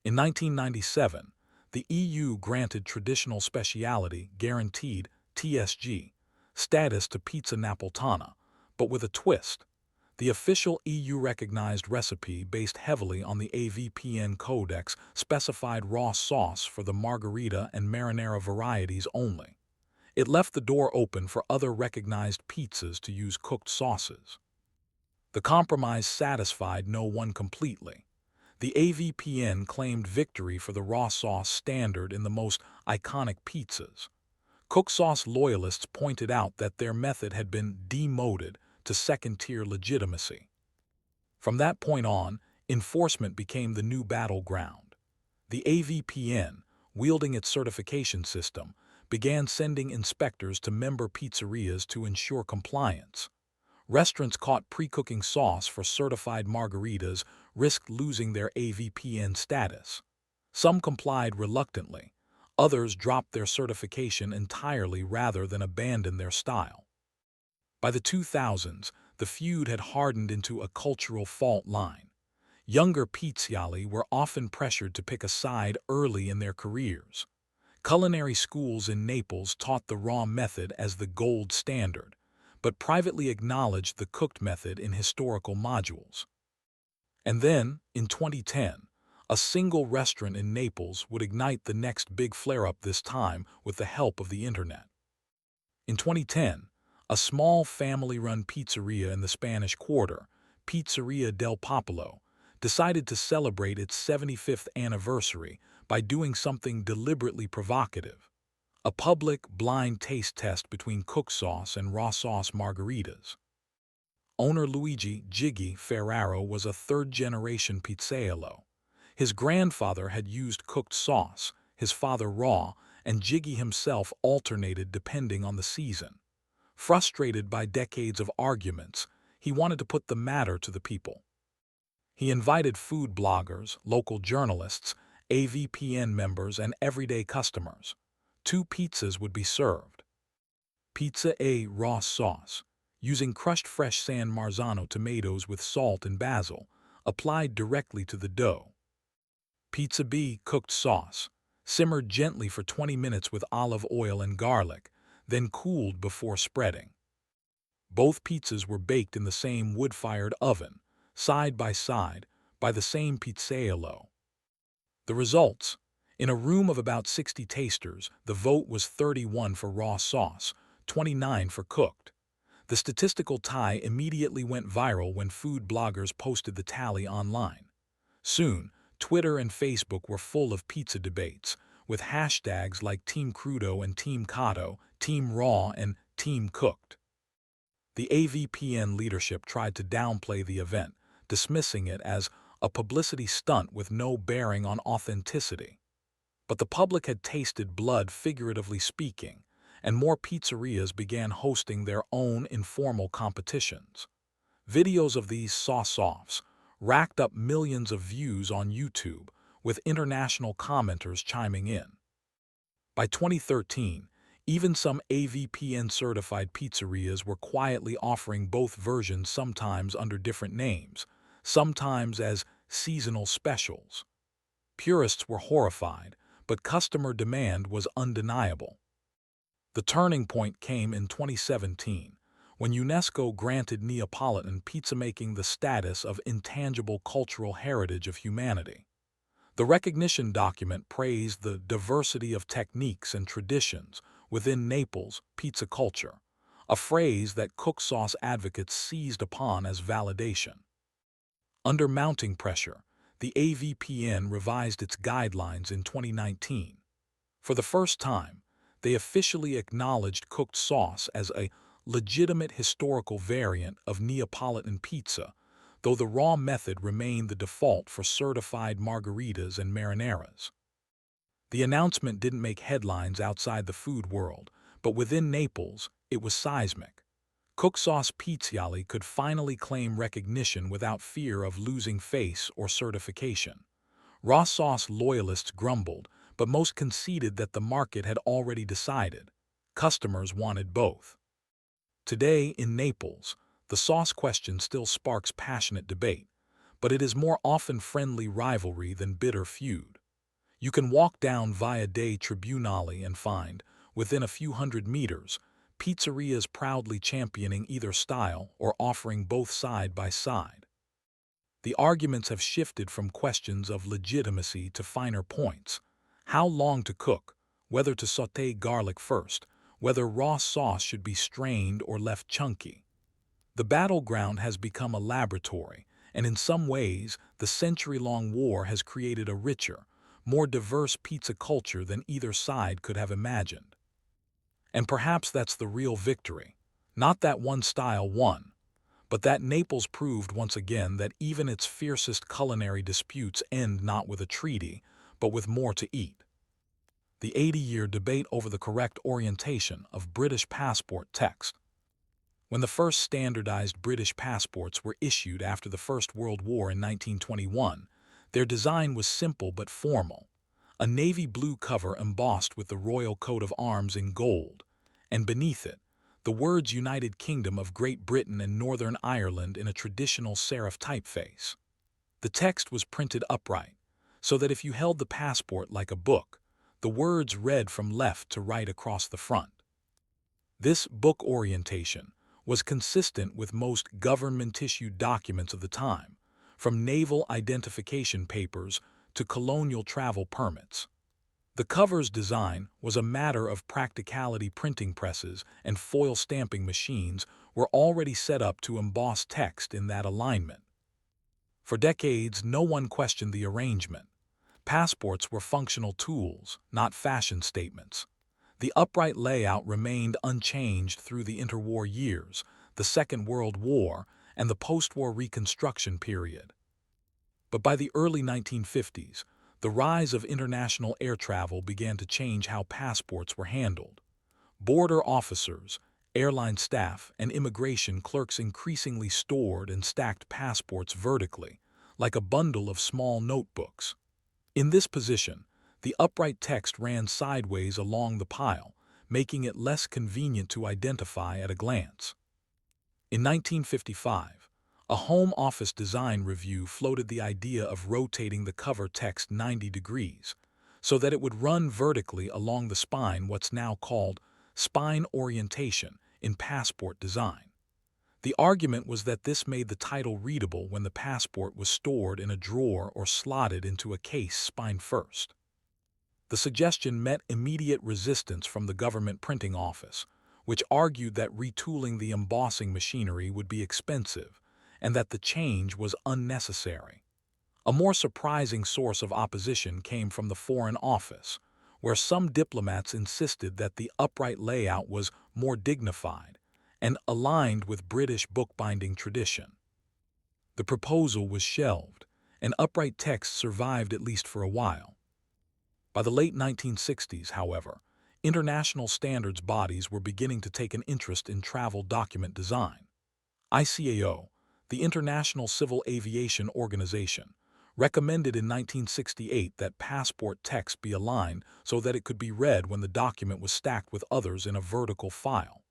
In 1997, the EU granted traditional specialty guaranteed (TSG) status to Pizza Napolitana, but with a twist. The official EU-recognized recipe based heavily on the AVPN Codex specified raw sauce for the margherita and marinara varieties only. It left the door open for other recognized pizzas to use cooked sauces. The compromise satisfied no one completely. The AVPN claimed victory for the raw sauce standard in the most iconic pizzas. Cook sauce loyalists pointed out that their method had been demoted to second-tier legitimacy. From that point on, enforcement became the new battleground. The AVPN, wielding its certification system, began sending inspectors to member pizzerias to ensure compliance. Restaurants caught pre-cooking sauce for certified margaritas risked losing their AVPN status. Some complied reluctantly. Others dropped their certification entirely rather than abandon their style. By the 2000s, the feud had hardened into a cultural fault line. Younger pizzaioli were often pressured to pick a side early in their careers. Culinary schools in Naples taught the raw method as the gold standard, but privately acknowledged the cooked method in historical modules. And then, in 2010, a single restaurant in Naples would ignite the next big flare-up, this time with the help of the internet. In 2010, a small family-run pizzeria in the Spanish Quarter, Pizzeria del Popolo, decided to celebrate its 75th anniversary by doing something deliberately provocative: a public, blind taste test between cooked sauce and raw sauce margaritas. Owner Luigi "Jiggy" Ferraro was a third-generation pizzaiolo. His grandfather had used cooked sauce, his father raw, and Jiggy himself alternated depending on the season. Frustrated by decades of arguments, he wanted to put the matter to the people. He invited food bloggers, local journalists, AVPN members, and everyday customers. 2 pizzas would be served. Pizza A: raw sauce, using crushed fresh San Marzano tomatoes with salt and basil, applied directly to the dough. Pizza B: cooked sauce, simmered gently for 20 minutes with olive oil and garlic, then cooled before spreading. Both pizzas were baked in the same wood-fired oven, side by side, by the same pizzaiolo. The results: in a room of about 60 tasters, the vote was 31 for raw sauce, 29 for cooked. The statistical tie immediately went viral when food bloggers posted the tally online. Soon, Twitter and Facebook were full of pizza debates, with hashtags like Team Crudo and Team Cotto, Team Raw and Team Cooked. The AVPN leadership tried to downplay the event, dismissing it as a publicity stunt with no bearing on authenticity. But the public had tasted blood, figuratively speaking, and more pizzerias began hosting their own informal competitions. Videos of these sauce-offs racked up millions of views on YouTube, with international commenters chiming in. By 2013, even some AVPN-certified pizzerias were quietly offering both versions, sometimes under different names, sometimes as seasonal specials. Purists were horrified, but customer demand was undeniable. The turning point came in 2017, when UNESCO granted Neapolitan pizza-making the status of intangible cultural heritage of humanity. The recognition document praised the diversity of techniques and traditions within Naples' pizza culture, a phrase that cooked sauce advocates seized upon as validation. Under mounting pressure, the AVPN revised its guidelines in 2019. For the first time, they officially acknowledged cooked sauce as a legitimate historical variant of Neapolitan pizza, though the raw method remained the default for certified margaritas and marineras. The announcement didn't make headlines outside the food world, but within Naples, it was seismic. Cooked sauce pizzaioli could finally claim recognition without fear of losing face or certification. Raw sauce loyalists grumbled, but most conceded that the market had already decided. Customers wanted both. Today, in Naples, the sauce question still sparks passionate debate, but it is more often friendly rivalry than bitter feud. You can walk down Via dei Tribunali and find, within a few hundred meters, pizzerias proudly championing either style or offering both side by side. The arguments have shifted from questions of legitimacy to finer points: how long to cook, whether to sauté garlic first, whether raw sauce should be strained or left chunky. The battleground has become a laboratory, and in some ways, the century-long war has created a richer, more diverse pizza culture than either side could have imagined. And perhaps that's the real victory. Not that one style won, but that Naples proved once again that even its fiercest culinary disputes end not with a treaty, but with more to eat. The 80-year debate over the correct orientation of British passport text. When the first standardized British passports were issued after the First World War in 1921, their design was simple but formal: a navy blue cover embossed with the royal coat of arms in gold, and beneath it, the words United Kingdom of Great Britain and Northern Ireland in a traditional serif typeface. The text was printed upright, so that if you held the passport like a book, the words read from left to right across the front. This book orientation was consistent with most government-issued documents of the time, from naval identification papers to colonial travel permits. The cover's design was a matter of practicality. Printing presses and foil stamping machines were already set up to emboss text in that alignment. For decades, no one questioned the arrangement. Passports were functional tools, not fashion statements. The upright layout remained unchanged through the interwar years, the Second World War, and the post-war Reconstruction period. But by the early 1950s, the rise of international air travel began to change how passports were handled. Border officers, airline staff, and immigration clerks increasingly stored and stacked passports vertically, like a bundle of small notebooks. In this position, the upright text ran sideways along the pile, making it less convenient to identify at a glance. In 1955, a Home Office design review floated the idea of rotating the cover text 90 degrees so that it would run vertically along the spine, what's now called spine orientation in passport design. The argument was that this made the title readable when the passport was stored in a drawer or slotted into a case spine first. The suggestion met immediate resistance from the government printing office, which argued that retooling the embossing machinery would be expensive and that the change was unnecessary. A more surprising source of opposition came from the Foreign Office, where some diplomats insisted that the upright layout was more dignified and aligned with British bookbinding tradition. The proposal was shelved, and upright text survived at least for a while. By the late 1960s, however, international standards bodies were beginning to take an interest in travel document design. ICAO, the International Civil Aviation Organization, recommended in 1968 that passport text be aligned so that it could be read when the document was stacked with others in a vertical file.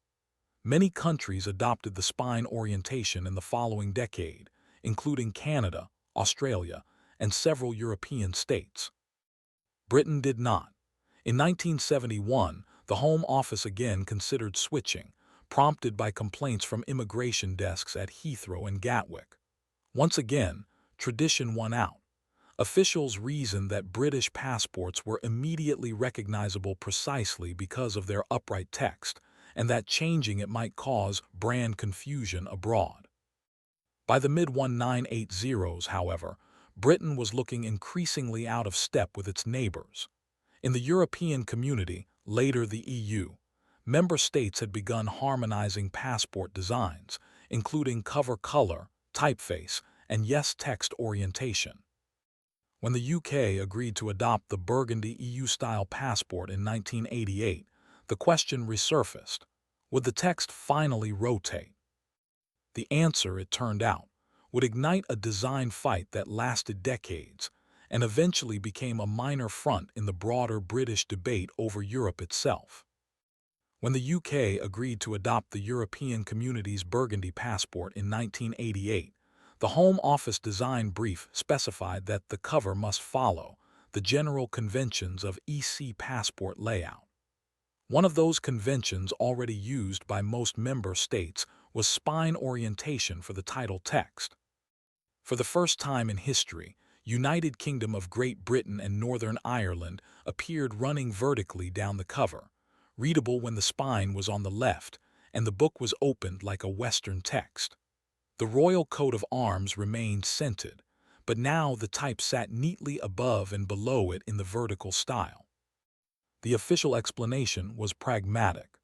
Many countries adopted the spine orientation in the following decade, including Canada, Australia, and several European states. Britain did not. In 1971, the Home Office again considered switching, prompted by complaints from immigration desks at Heathrow and Gatwick. Once again, tradition won out. Officials reasoned that British passports were immediately recognizable precisely because of their upright text, and that changing it might cause brand confusion abroad. By the mid-1980s, however, Britain was looking increasingly out of step with its neighbors. In the European Community, later the EU, member states had begun harmonizing passport designs, including cover color, typeface, and yes text orientation. When the UK agreed to adopt the burgundy EU-style passport in 1988, the question resurfaced: would the text finally rotate? The answer, it turned out, would ignite a design fight that lasted decades and eventually became a minor front in the broader British debate over Europe itself. When the UK agreed to adopt the European Community's burgundy passport in 1988, the Home Office design brief specified that the cover must follow the general conventions of EC passport layout. One of those conventions already used by most member states was spine orientation for the title text. For the first time in history, United Kingdom of Great Britain and Northern Ireland appeared running vertically down the cover, readable when the spine was on the left and the book was opened like a Western text. The royal coat of arms remained scented, but now the type sat neatly above and below it in the vertical style. The official explanation was pragmatic.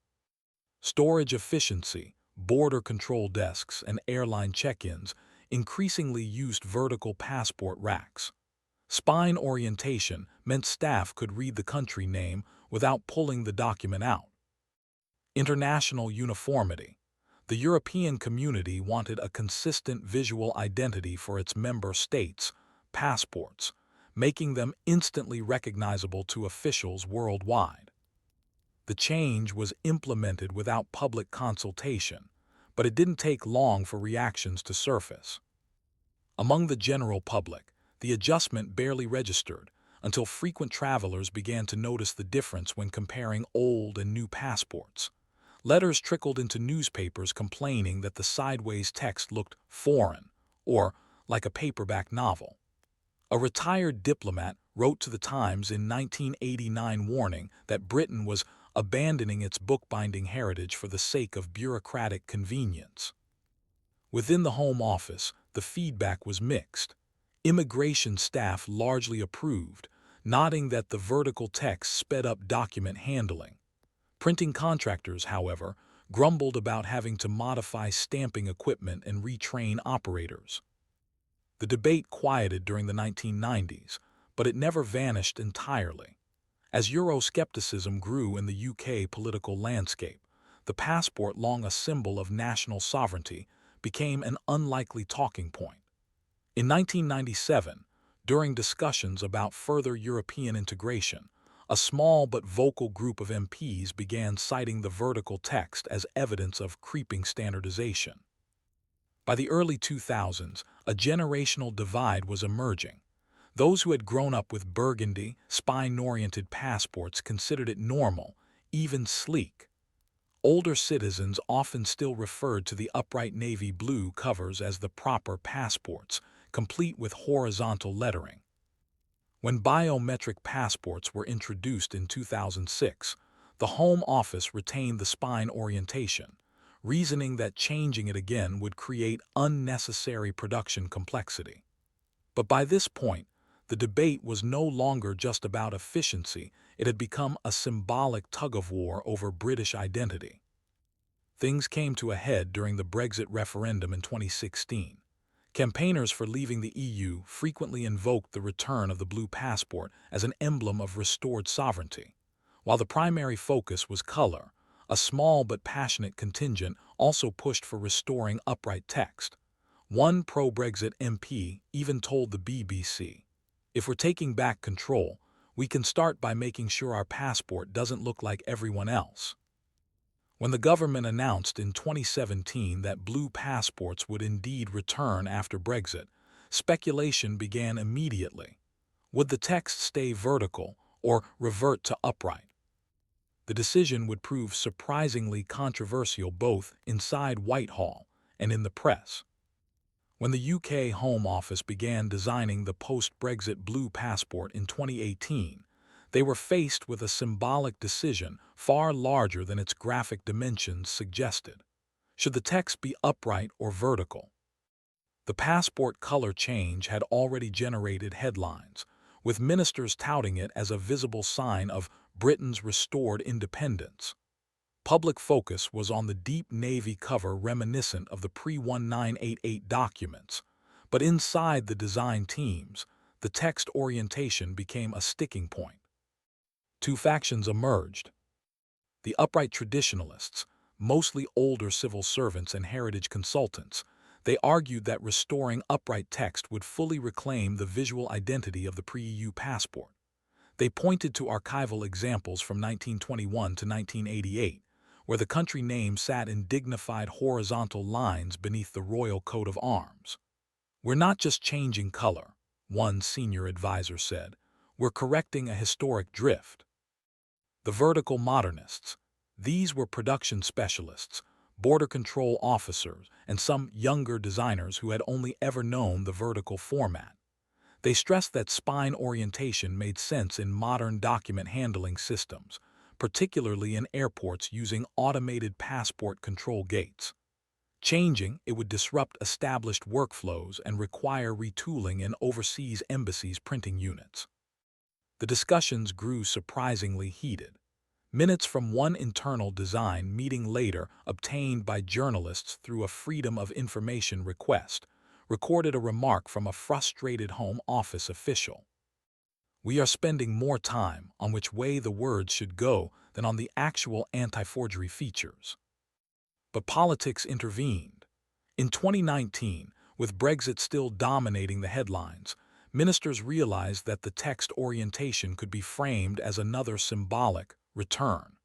Storage efficiency, border control desks, and airline check-ins increasingly used vertical passport racks. Spine orientation meant staff could read the country name without pulling the document out. International uniformity. The European Community wanted a consistent visual identity for its member states' passports, making them instantly recognizable to officials worldwide. The change was implemented without public consultation, but it didn't take long for reactions to surface. Among the general public, the adjustment barely registered until frequent travelers began to notice the difference when comparing old and new passports. Letters trickled into newspapers complaining that the sideways text looked foreign or like a paperback novel. A retired diplomat wrote to the Times in 1989 warning that Britain was abandoning its bookbinding heritage for the sake of bureaucratic convenience. Within the Home Office, the feedback was mixed. Immigration staff largely approved, noting that the vertical text sped up document handling. Printing contractors, however, grumbled about having to modify stamping equipment and retrain operators. The debate quieted during the 1990s, but it never vanished entirely. As Euroscepticism grew in the UK political landscape, the passport, long a symbol of national sovereignty, became an unlikely talking point. In 1997, during discussions about further European integration, a small but vocal group of MPs began citing the vertical text as evidence of creeping standardization. By the early 2000s, a generational divide was emerging. Those who had grown up with burgundy, spine-oriented passports considered it normal, even sleek. Older citizens often still referred to the upright navy blue covers as the proper passports, complete with horizontal lettering. When biometric passports were introduced in 2006, the Home Office retained the spine orientation, reasoning that changing it again would create unnecessary production complexity. But by this point, the debate was no longer just about efficiency, it had become a symbolic tug-of-war over British identity. Things came to a head during the Brexit referendum in 2016. Campaigners for leaving the EU frequently invoked the return of the blue passport as an emblem of restored sovereignty. While the primary focus was color, a small but passionate contingent also pushed for restoring upright text. One pro-Brexit MP even told the BBC, "If we're taking back control, we can start by making sure our passport doesn't look like everyone else." When the government announced in 2017 that blue passports would indeed return after Brexit, speculation began immediately. Would the text stay vertical or revert to upright? The decision would prove surprisingly controversial both inside Whitehall and in the press. When the UK Home Office began designing the post-Brexit blue passport in 2018, they were faced with a symbolic decision far larger than its graphic dimensions suggested. Should the text be upright or vertical? The passport color change had already generated headlines, with ministers touting it as a visible sign of Britain's restored independence. Public focus was on the deep navy cover reminiscent of the pre-1988 documents, but inside the design teams, the text orientation became a sticking point. Two factions emerged. The upright traditionalists, mostly older civil servants and heritage consultants, they argued that restoring upright text would fully reclaim the visual identity of the pre-EU passport. They pointed to archival examples from 1921 to 1988, where the country name sat in dignified horizontal lines beneath the royal coat of arms. "We're not just changing color," one senior advisor said. "We're correcting a historic drift." The vertical modernists. These were production specialists, border control officers, and some younger designers who had only ever known the vertical format. They stressed that spine orientation made sense in modern document handling systems, particularly in airports using automated passport control gates. Changing it would disrupt established workflows and require retooling in overseas embassies' printing units. The discussions grew surprisingly heated. Minutes from one internal design meeting later obtained by journalists through a Freedom of Information request recorded a remark from a frustrated Home Office official. "We are spending more time on which way the words should go than on the actual anti-forgery features." But politics intervened. In 2019, with Brexit still dominating the headlines, ministers realized that the text orientation could be framed as another symbolic return.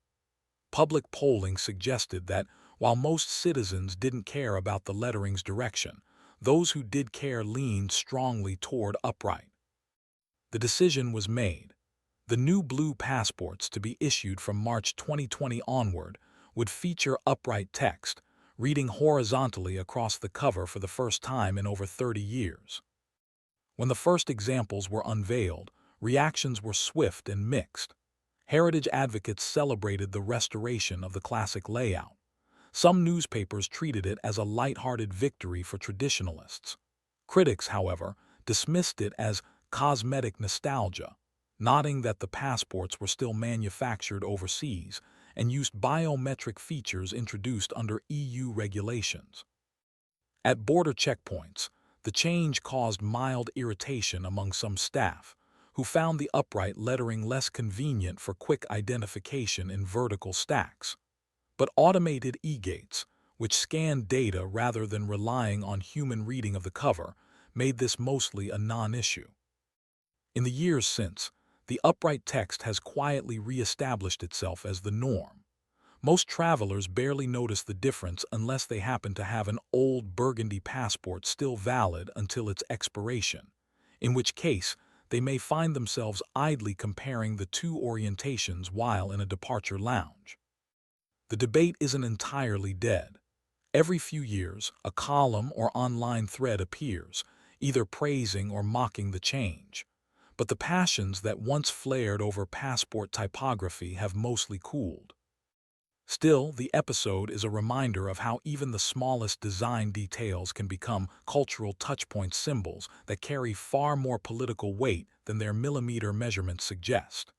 Public polling suggested that while most citizens didn't care about the lettering's direction, those who did care leaned strongly toward upright. The decision was made. The new blue passports to be issued from March 2020 onward would feature upright text, reading horizontally across the cover for the first time in over 30 years. When the first examples were unveiled, reactions were swift and mixed. Heritage advocates celebrated the restoration of the classic layout. Some newspapers treated it as a light-hearted victory for traditionalists. Critics, however, dismissed it as cosmetic nostalgia, noting that the passports were still manufactured overseas and used biometric features introduced under EU regulations. At border checkpoints, the change caused mild irritation among some staff, who found the upright lettering less convenient for quick identification in vertical stacks. But automated e-gates, which scanned data rather than relying on human reading of the cover, made this mostly a non-issue. In the years since, the upright text has quietly re-established itself as the norm. Most travelers barely notice the difference unless they happen to have an old burgundy passport still valid until its expiration, in which case they may find themselves idly comparing the two orientations while in a departure lounge. The debate isn't entirely dead. Every few years, a column or online thread appears, either praising or mocking the change. But the passions that once flared over passport typography have mostly cooled. Still, the episode is a reminder of how even the smallest design details can become cultural touchpoint symbols that carry far more political weight than their millimeter measurements suggest.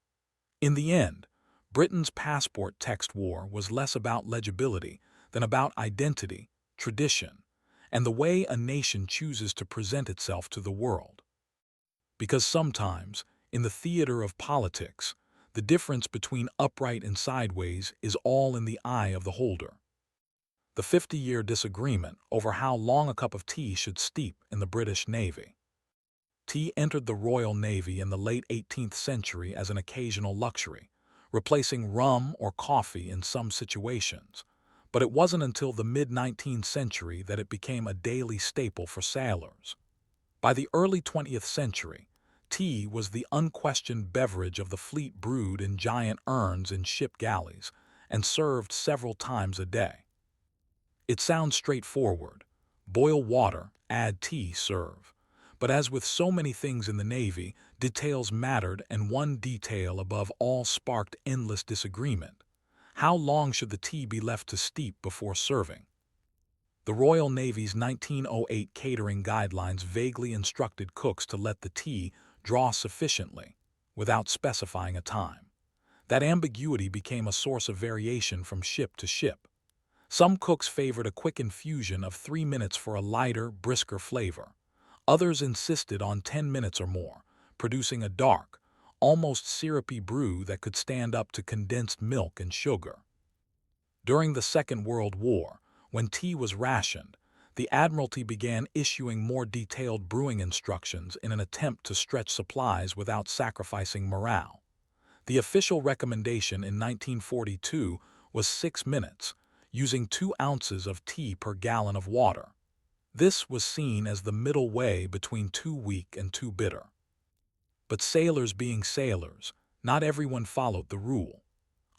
In the end, Britain's passport text war was less about legibility than about identity, tradition, and the way a nation chooses to present itself to the world. Because sometimes, in the theater of politics, the difference between upright and sideways is all in the eye of the holder. The 50-year disagreement over how long a cup of tea should steep in the British Navy. Tea entered the Royal Navy in the late 18th century as an occasional luxury, replacing rum or coffee in some situations, but it wasn't until the mid-19th century that it became a daily staple for sailors. By the early 20th century, tea was the unquestioned beverage of the fleet, brewed in giant urns in ship galleys and served several times a day. It sounds straightforward: boil water, add tea, serve. But as with so many things in the Navy, details mattered, and one detail above all sparked endless disagreement. How long should the tea be left to steep before serving? The Royal Navy's 1908 catering guidelines vaguely instructed cooks to let the tea draw sufficiently, without specifying a time. That ambiguity became a source of variation from ship to ship. Some cooks favored a quick infusion of 3 minutes for a lighter, brisker flavor. Others insisted on 10 minutes or more, producing a dark, almost syrupy brew that could stand up to condensed milk and sugar. During the Second World War, when tea was rationed, the Admiralty began issuing more detailed brewing instructions in an attempt to stretch supplies without sacrificing morale. The official recommendation in 1942 was 6 minutes, using 2 ounces of tea per gallon of water. This was seen as the middle way between too weak and too bitter. But sailors being sailors, not everyone followed the rule.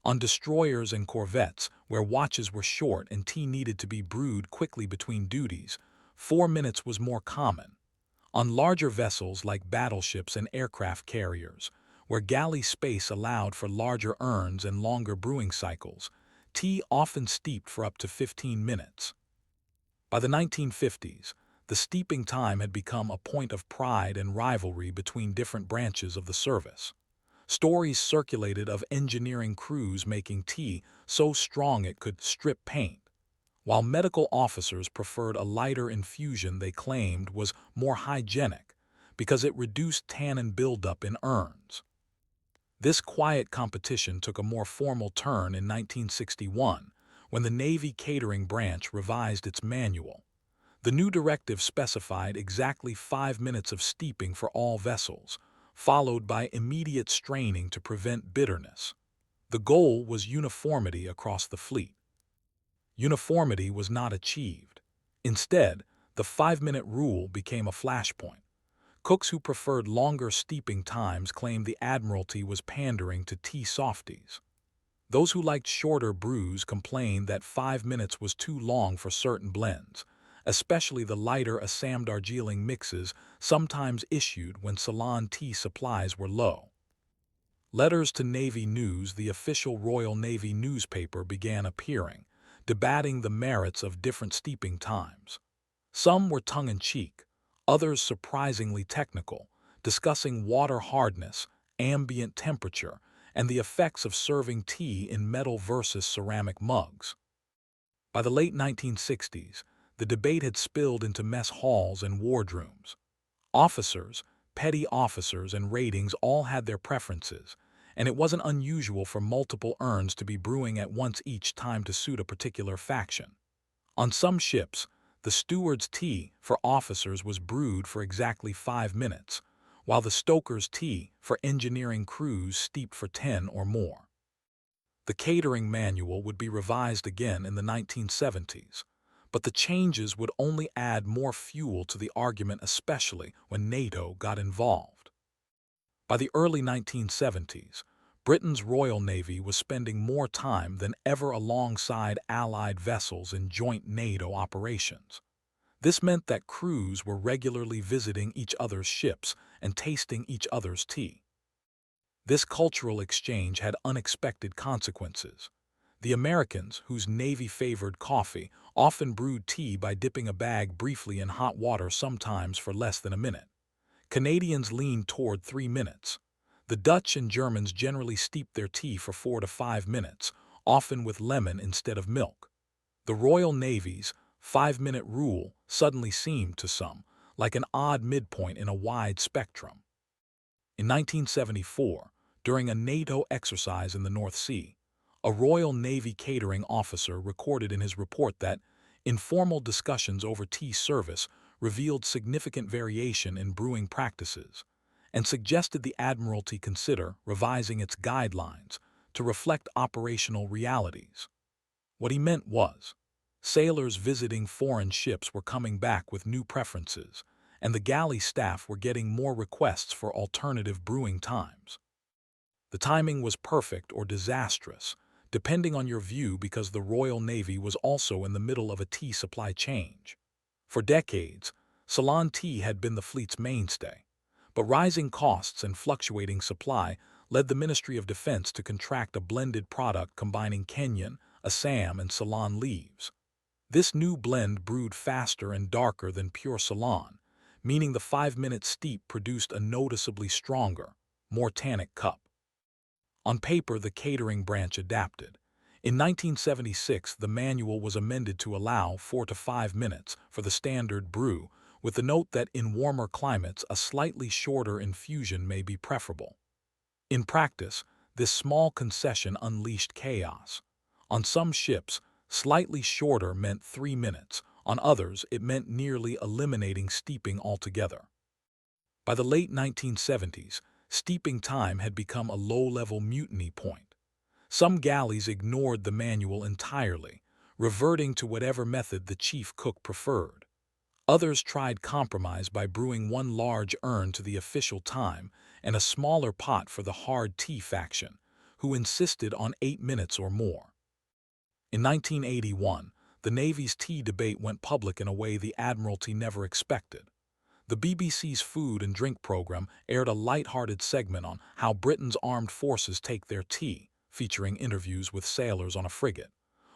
On destroyers and corvettes, where watches were short and tea needed to be brewed quickly between duties, 4 minutes was more common. On larger vessels like battleships and aircraft carriers, where galley space allowed for larger urns and longer brewing cycles, tea often steeped for up to 15 minutes. By the 1950s, the steeping time had become a point of pride and rivalry between different branches of the service. Stories circulated of engineering crews making tea so strong it could strip paint, while medical officers preferred a lighter infusion they claimed was more hygienic because it reduced tannin buildup in urns. This quiet competition took a more formal turn in 1961, when the Navy Catering Branch revised its manual. The new directive specified exactly 5 minutes of steeping for all vessels, followed by immediate straining to prevent bitterness. The goal was uniformity across the fleet. Uniformity was not achieved. Instead, the 5-minute rule became a flashpoint. Cooks who preferred longer steeping times claimed the Admiralty was pandering to tea softies. Those who liked shorter brews complained that 5 minutes was too long for certain blends, especially the lighter Assam Darjeeling mixes sometimes issued when Ceylon tea supplies were low. Letters to Navy News, the official Royal Navy newspaper, began appearing, debating the merits of different steeping times. Some were tongue-in-cheek, others surprisingly technical, discussing water hardness, ambient temperature, and the effects of serving tea in metal versus ceramic mugs. By the late 1960s, the debate had spilled into mess halls and wardrooms. Officers, petty officers, and ratings all had their preferences, and it wasn't unusual for multiple urns to be brewing at once each time to suit a particular faction. On some ships, the steward's tea for officers was brewed for exactly 5 minutes, while the stoker's tea for engineering crews steeped for 10 or more. The catering manual would be revised again in the 1970s, but the changes would only add more fuel to the argument, especially when NATO got involved. By the early 1970s, Britain's Royal Navy was spending more time than ever alongside Allied vessels in joint NATO operations. This meant that crews were regularly visiting each other's ships and tasting each other's tea. This cultural exchange had unexpected consequences. The Americans, whose navy favored coffee, often brewed tea by dipping a bag briefly in hot water, sometimes for less than a minute. Canadians leaned toward 3 minutes. The Dutch and Germans generally steeped their tea for 4 to 5 minutes, often with lemon instead of milk. The Royal Navy's 5-minute rule suddenly seemed to some like an odd midpoint in a wide spectrum. In 1974, during a NATO exercise in the North Sea, a Royal Navy catering officer recorded in his report that informal discussions over tea service revealed significant variation in brewing practices, and suggested the Admiralty consider revising its guidelines to reflect operational realities. What he meant was, sailors visiting foreign ships were coming back with new preferences, and the galley staff were getting more requests for alternative brewing times. The timing was perfect or disastrous, depending on your view, because the Royal Navy was also in the middle of a tea supply change. For decades, Ceylon tea had been the fleet's mainstay, but rising costs and fluctuating supply led the Ministry of Defense to contract a blended product combining Kenyan, Assam, and Ceylon leaves. This new blend brewed faster and darker than pure Ceylon, meaning the 5-minute steep produced a noticeably stronger, more tannic cup. On paper, the catering branch adapted. In 1976, the manual was amended to allow 4 to 5 minutes for the standard brew, with the note that in warmer climates a slightly shorter infusion may be preferable. In practice, this small concession unleashed chaos. On some ships, slightly shorter meant 3 minutes. On others, it meant nearly eliminating steeping altogether. By the late 1970s, steeping time had become a low-level mutiny point. Some galleys ignored the manual entirely, reverting to whatever method the chief cook preferred. Others tried compromise by brewing one large urn to the official time and a smaller pot for the hard tea faction, who insisted on 8 minutes or more. In 1981, the Navy's tea debate went public in a way the Admiralty never expected. The BBC's Food and Drink program aired a light-hearted segment on how Britain's armed forces take their tea, featuring interviews with sailors on a frigate.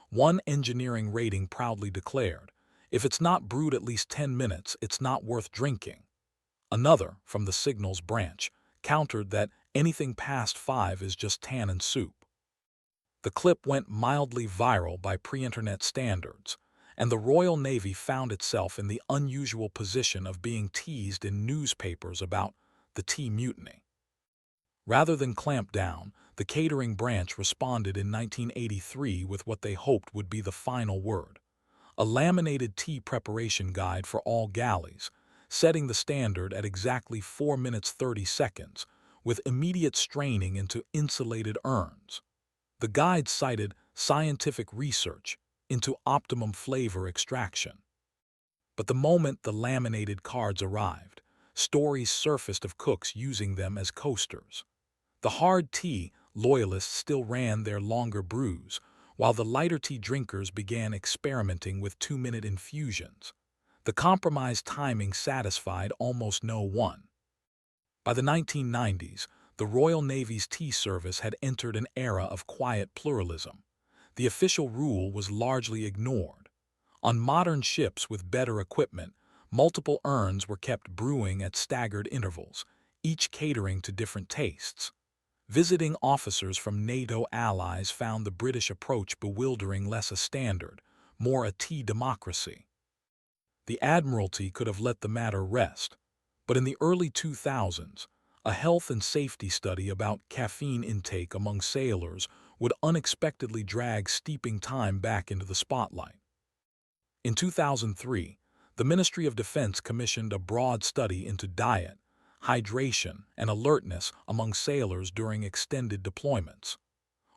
One engineering rating proudly declared, "If it's not brewed at least 10 minutes, it's not worth drinking." Another, from the Signals branch, countered that anything past 5 is just tannin soup. The clip went mildly viral by pre-internet standards, and the Royal Navy found itself in the unusual position of being teased in newspapers about the tea mutiny. Rather than clamp down, the catering branch responded in 1983 with what they hoped would be the final word: a laminated tea preparation guide for all galleys, setting the standard at exactly 4 minutes 30 seconds, with immediate straining into insulated urns. The guide cited scientific research into optimum flavor extraction. But the moment the laminated cards arrived, stories surfaced of cooks using them as coasters. The hard tea loyalists still ran their longer brews, while the lighter tea drinkers began experimenting with 2-minute infusions. The compromised timing satisfied almost no one. By the 1990s, the Royal Navy's tea service had entered an era of quiet pluralism. The official rule was largely ignored. On modern ships with better equipment, Multiple urns were kept brewing at staggered intervals, each catering to different tastes. Visiting officers from NATO allies found the British approach bewildering, less a standard, more a tea democracy. The Admiralty could have let the matter rest, but in the early 2000s, a health and safety study about caffeine intake among sailors would unexpectedly drag steeping time back into the spotlight. In 2003, the Ministry of Defense commissioned a broad study into diet, hydration, and alertness among sailors during extended deployments.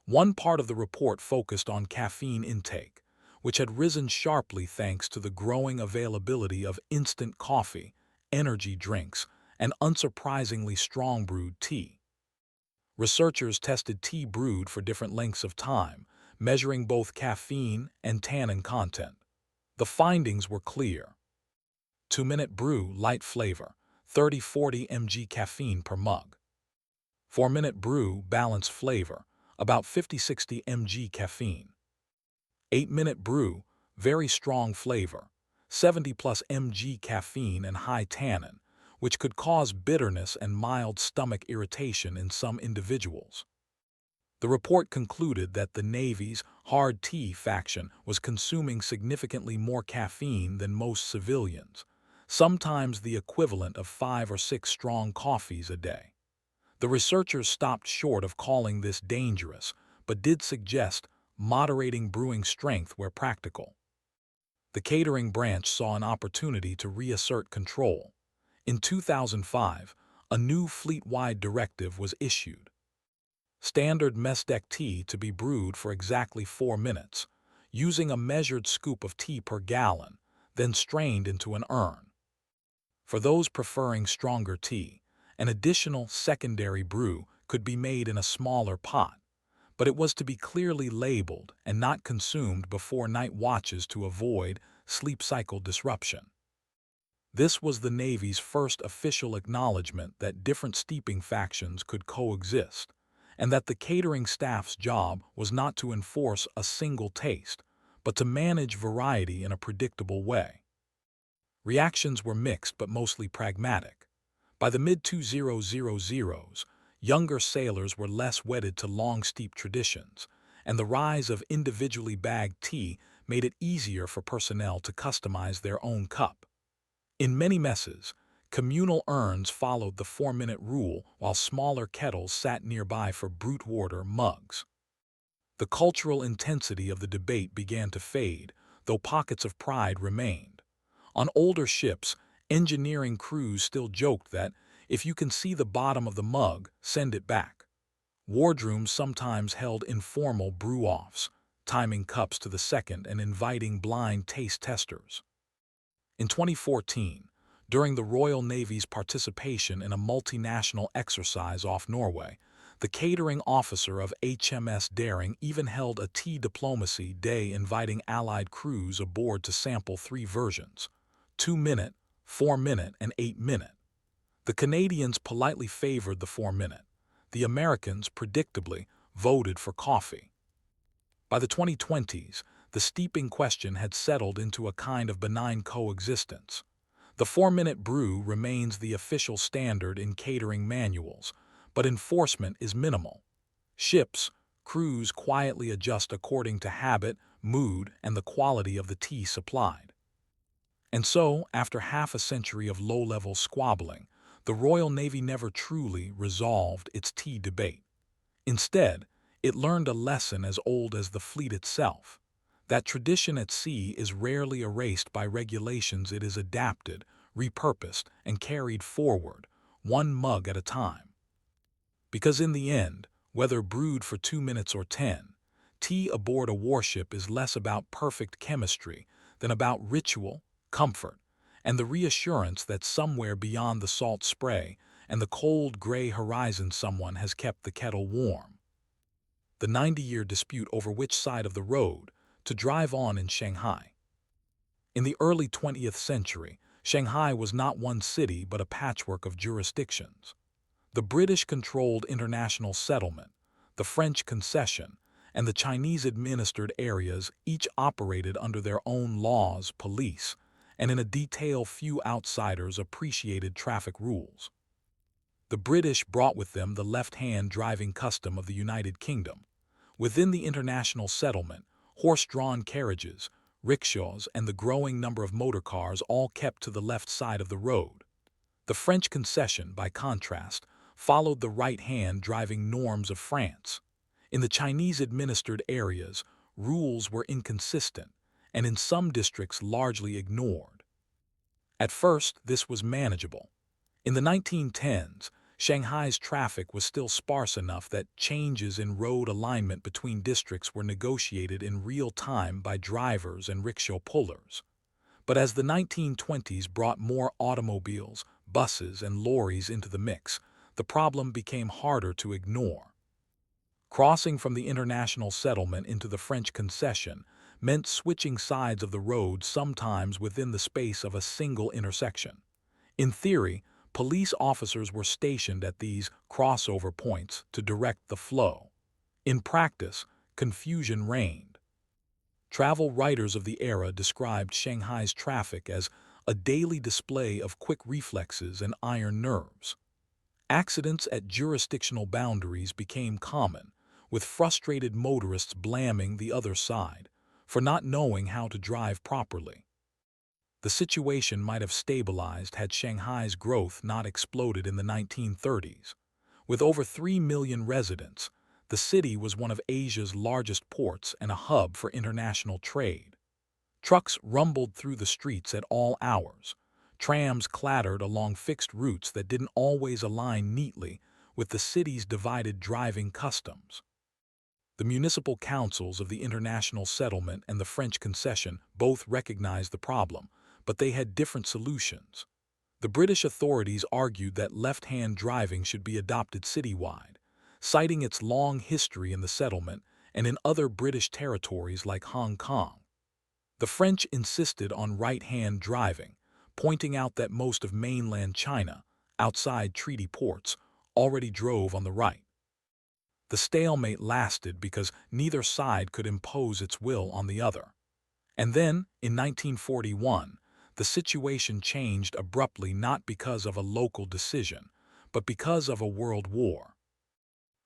One part of the report focused on caffeine intake, which had risen sharply thanks to the growing availability of instant coffee, energy drinks, and unsurprisingly strong-brewed tea. Researchers tested tea brewed for different lengths of time, measuring both caffeine and tannin content. The findings were clear. 2-minute brew, light flavor, 30–40 mg caffeine per mug. 4-minute brew, balanced flavor, about 50–60 mg caffeine. 8-minute brew, very strong flavor, 70+ mg caffeine and high tannin, which could cause bitterness and mild stomach irritation in some individuals. The report concluded that the Navy's hard tea faction was consuming significantly more caffeine than most civilians, sometimes the equivalent of 5 or 6 strong coffees a day. The researchers stopped short of calling this dangerous, but did suggest moderating brewing strength where practical. The catering branch saw an opportunity to reassert control. In 2005, a new fleet-wide directive was issued. Standard mess deck tea to be brewed for exactly 4 minutes, using a measured scoop of tea per gallon, then strained into an urn. For those preferring stronger tea, an additional secondary brew could be made in a smaller pot, but it was to be clearly labeled and not consumed before night watches to avoid sleep cycle disruption. This was the Navy's first official acknowledgement that different steeping factions could coexist, and that the catering staff's job was not to enforce a single taste, but to manage variety in a predictable way. Reactions were mixed but mostly pragmatic. By the mid-2000s, younger sailors were less wedded to long steep traditions, and the rise of individually bagged tea made it easier for personnel to customize their own cup. In many messes, communal urns followed the 4-minute rule while smaller kettles sat nearby for brute water mugs. The cultural intensity of the debate began to fade, though pockets of pride remained. On older ships, engineering crews still joked that, if you can see the bottom of the mug, send it back. Wardrooms sometimes held informal brew-offs, timing cups to the second and inviting blind taste testers. In 2014, during the Royal Navy's participation in a multinational exercise off Norway, the catering officer of HMS Daring even held a tea diplomacy day inviting Allied crews aboard to sample 3 versions: 2-minute, 4-minute, and 8-minute. The Canadians politely favored the 4-minute. The Americans, predictably, voted for coffee. By the 2020s, the steeping question had settled into a kind of benign coexistence. The 4-minute brew remains the official standard in catering manuals, but enforcement is minimal. Crews quietly adjust according to habit, mood, and the quality of the tea supplied. And so, after half a century of low-level squabbling, the Royal Navy never truly resolved its tea debate. Instead, it learned a lesson as old as the fleet itself. That tradition at sea is rarely erased by regulations. It is adapted, repurposed, and carried forward, 1 mug at a time. Because in the end, whether brewed for 2 minutes or 10, tea aboard a warship is less about perfect chemistry than about ritual, comfort, and the reassurance that somewhere beyond the salt spray and the cold gray horizon someone has kept the kettle warm. The 90-year dispute over which side of the road to drive on in Shanghai. In the early 20th century, Shanghai was not one city but a patchwork of jurisdictions. The British-controlled international settlement, the French concession, and the Chinese-administered areas each operated under their own laws, police, and in a detail few outsiders appreciated traffic rules. The British brought with them the left-hand driving custom of the United Kingdom. Within the international settlement, horse-drawn carriages, rickshaws, and the growing number of motor cars all kept to the left side of the road. The French concession, by contrast, followed the right-hand driving norms of France. In the Chinese-administered areas, rules were inconsistent, and in some districts largely ignored. At first, this was manageable. In the 1910s, Shanghai's traffic was still sparse enough that changes in road alignment between districts were negotiated in real time by drivers and rickshaw pullers. But as the 1920s brought more automobiles, buses, and lorries into the mix, the problem became harder to ignore. Crossing from the international settlement into the French concession meant switching sides of the road sometimes within the space of a single intersection. In theory, police officers were stationed at these crossover points to direct the flow. In practice, confusion reigned. Travel writers of the era described Shanghai's traffic as a daily display of quick reflexes and iron nerves. Accidents at jurisdictional boundaries became common, with frustrated motorists blaming the other side for not knowing how to drive properly. The situation might have stabilized had Shanghai's growth not exploded in the 1930s. With over 3 million residents, the city was one of Asia's largest ports and a hub for international trade. Trucks rumbled through the streets at all hours. Trams clattered along fixed routes that didn't always align neatly with the city's divided driving customs. The municipal councils of the international settlement and the French concession both recognized the problem, but they had different solutions. The British authorities argued that left-hand driving should be adopted citywide, citing its long history in the settlement and in other British territories like Hong Kong. The French insisted on right-hand driving, pointing out that most of mainland China, outside treaty ports, already drove on the right. The stalemate lasted because neither side could impose its will on the other. And then, in 1941, the situation changed abruptly not because of a local decision, but because of a world war.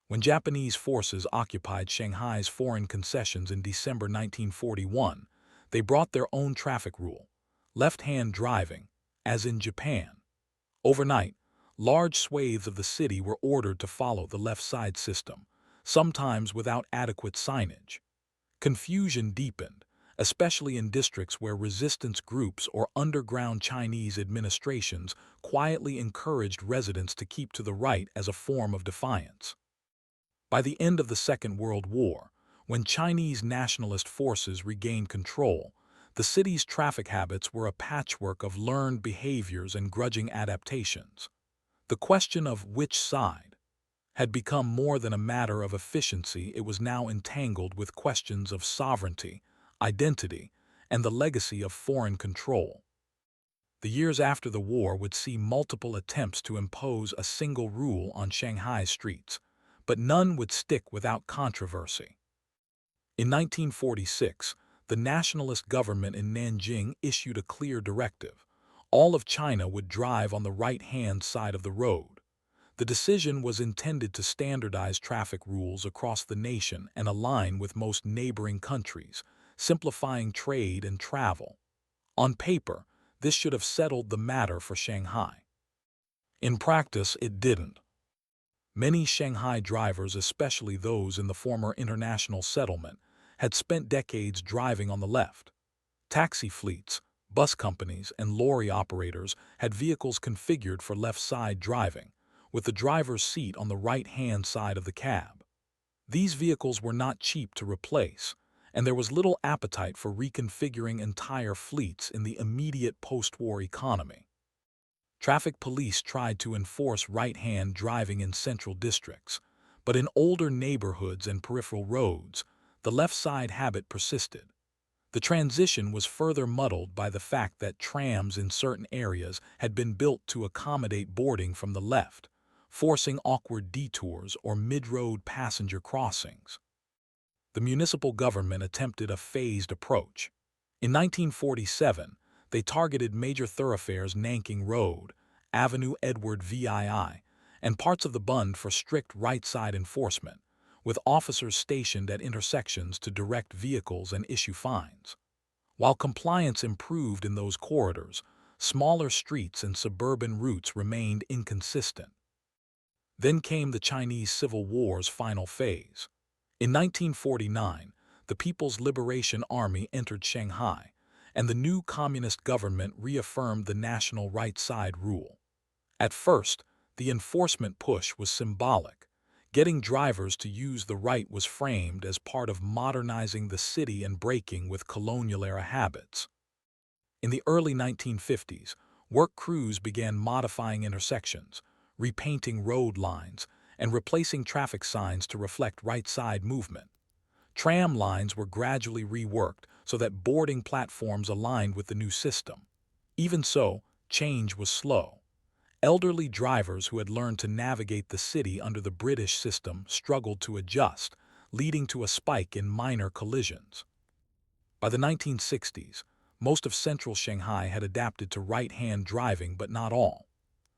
When Japanese forces occupied Shanghai's foreign concessions in December 1941, they brought their own traffic rule, left-hand driving, as in Japan. Overnight, large swathes of the city were ordered to follow the left-side system, sometimes without adequate signage. Confusion deepened, especially in districts where resistance groups or underground Chinese administrations quietly encouraged residents to keep to the right as a form of defiance. By the end of the Second World War, when Chinese nationalist forces regained control, the city's traffic habits were a patchwork of learned behaviors and grudging adaptations. The question of which side had become more than a matter of efficiency. It was now entangled with questions of sovereignty, identity, and the legacy of foreign control. The years after the war would see multiple attempts to impose a single rule on Shanghai's streets, but none would stick without controversy. In 1946, the nationalist government in Nanjing issued a clear directive. All of China would drive on the right-hand side of the road. The decision was intended to standardize traffic rules across the nation and align with most neighboring countries, simplifying trade and travel. On paper, this should have settled the matter for Shanghai. In practice, it didn't. Many Shanghai drivers, especially those in the former international settlement, had spent decades driving on the left. Taxi fleets, bus companies, and lorry operators had vehicles configured for left-side driving, with the driver's seat on the right-hand side of the cab. These vehicles were not cheap to replace, and there was little appetite for reconfiguring entire fleets in the immediate post-war economy. Traffic police tried to enforce right-hand driving in central districts, but in older neighborhoods and peripheral roads, the left-side habit persisted. The transition was further muddled by the fact that trams in certain areas had been built to accommodate boarding from the left, forcing awkward detours or mid-road passenger crossings. The municipal government attempted a phased approach. In 1947, They targeted major thoroughfares Nanking Road, Avenue Edward VII, and parts of the Bund for strict right-side enforcement, with officers stationed at intersections to direct vehicles and issue fines. While compliance improved in those corridors, smaller streets and suburban routes remained inconsistent. Then came the Chinese Civil War's final phase. In 1949, the People's Liberation Army entered Shanghai, and the new communist government reaffirmed the national right-side rule. At first, the enforcement push was symbolic. Getting drivers to use the right was framed as part of modernizing the city and breaking with colonial-era habits. In the early 1950s, work crews began modifying intersections, repainting road lines, and replacing traffic signs to reflect right-side movement. Tram lines were gradually reworked so that boarding platforms aligned with the new system. Even so, change was slow. Elderly drivers who had learned to navigate the city under the British system struggled to adjust, leading to a spike in minor collisions. By the 1960s, most of central Shanghai had adapted to right-hand driving, but not all.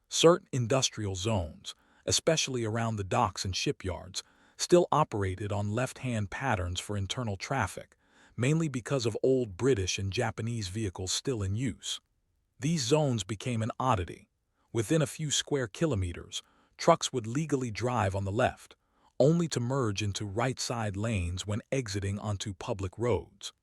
Certain industrial zones, especially around the docks and shipyards, still operated on left-hand patterns for internal traffic, mainly because of old British and Japanese vehicles still in use. These zones became an oddity. Within a few square kilometers, trucks would legally drive on the left, only to merge into right-side lanes when exiting onto public roads.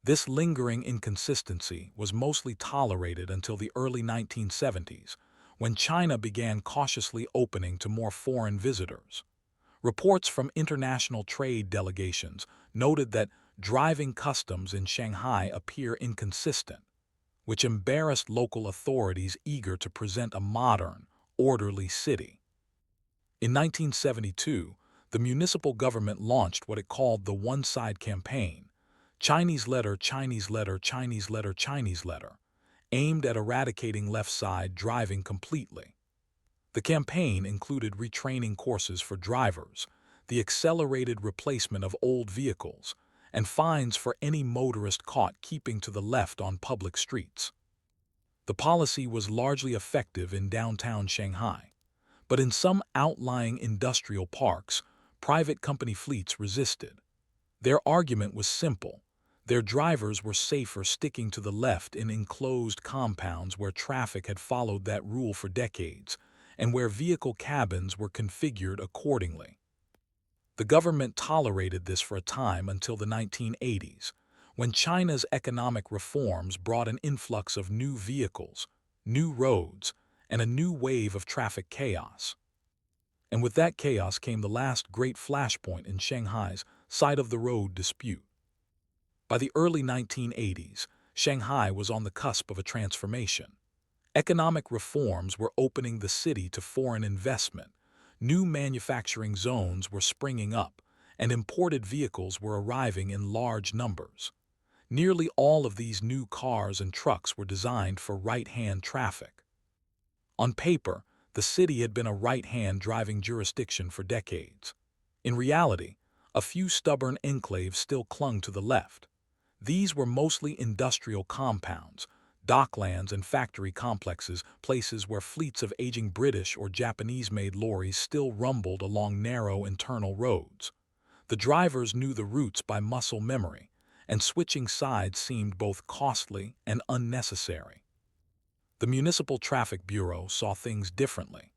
This lingering inconsistency was mostly tolerated until the early 1970s, when China began cautiously opening to more foreign visitors. Reports from international trade delegations noted that driving customs in Shanghai appear inconsistent, which embarrassed local authorities eager to present a modern, orderly city. In 1972, the municipal government launched what it called the One-Side Campaign, Chinese letter, Chinese letter, Chinese letter, Chinese letter, aimed at eradicating left-side driving completely. The campaign included retraining courses for drivers, the accelerated replacement of old vehicles, and fines for any motorist caught keeping to the left on public streets. The policy was largely effective in downtown Shanghai, but in some outlying industrial parks, private company fleets resisted. Their argument was simple. Their drivers were safer sticking to the left in enclosed compounds where traffic had followed that rule for decades, and where vehicle cabins were configured accordingly. The government tolerated this for a time until the 1980s, when China's economic reforms brought an influx of new vehicles, new roads, and a new wave of traffic chaos. And with that chaos came the last great flashpoint in Shanghai's side-of-the-road dispute. By the early 1980s, Shanghai was on the cusp of a transformation. Economic reforms were opening the city to foreign investment, new manufacturing zones were springing up, and imported vehicles were arriving in large numbers. Nearly all of these new cars and trucks were designed for right-hand traffic. On paper, the city had been a right-hand driving jurisdiction for decades. In reality, a few stubborn enclaves still clung to the left. These were mostly industrial compounds, docklands and factory complexes, places where fleets of aging British or Japanese-made lorries still rumbled along narrow internal roads. The drivers knew the routes by muscle memory, and switching sides seemed both costly and unnecessary. The Municipal Traffic Bureau saw things differently.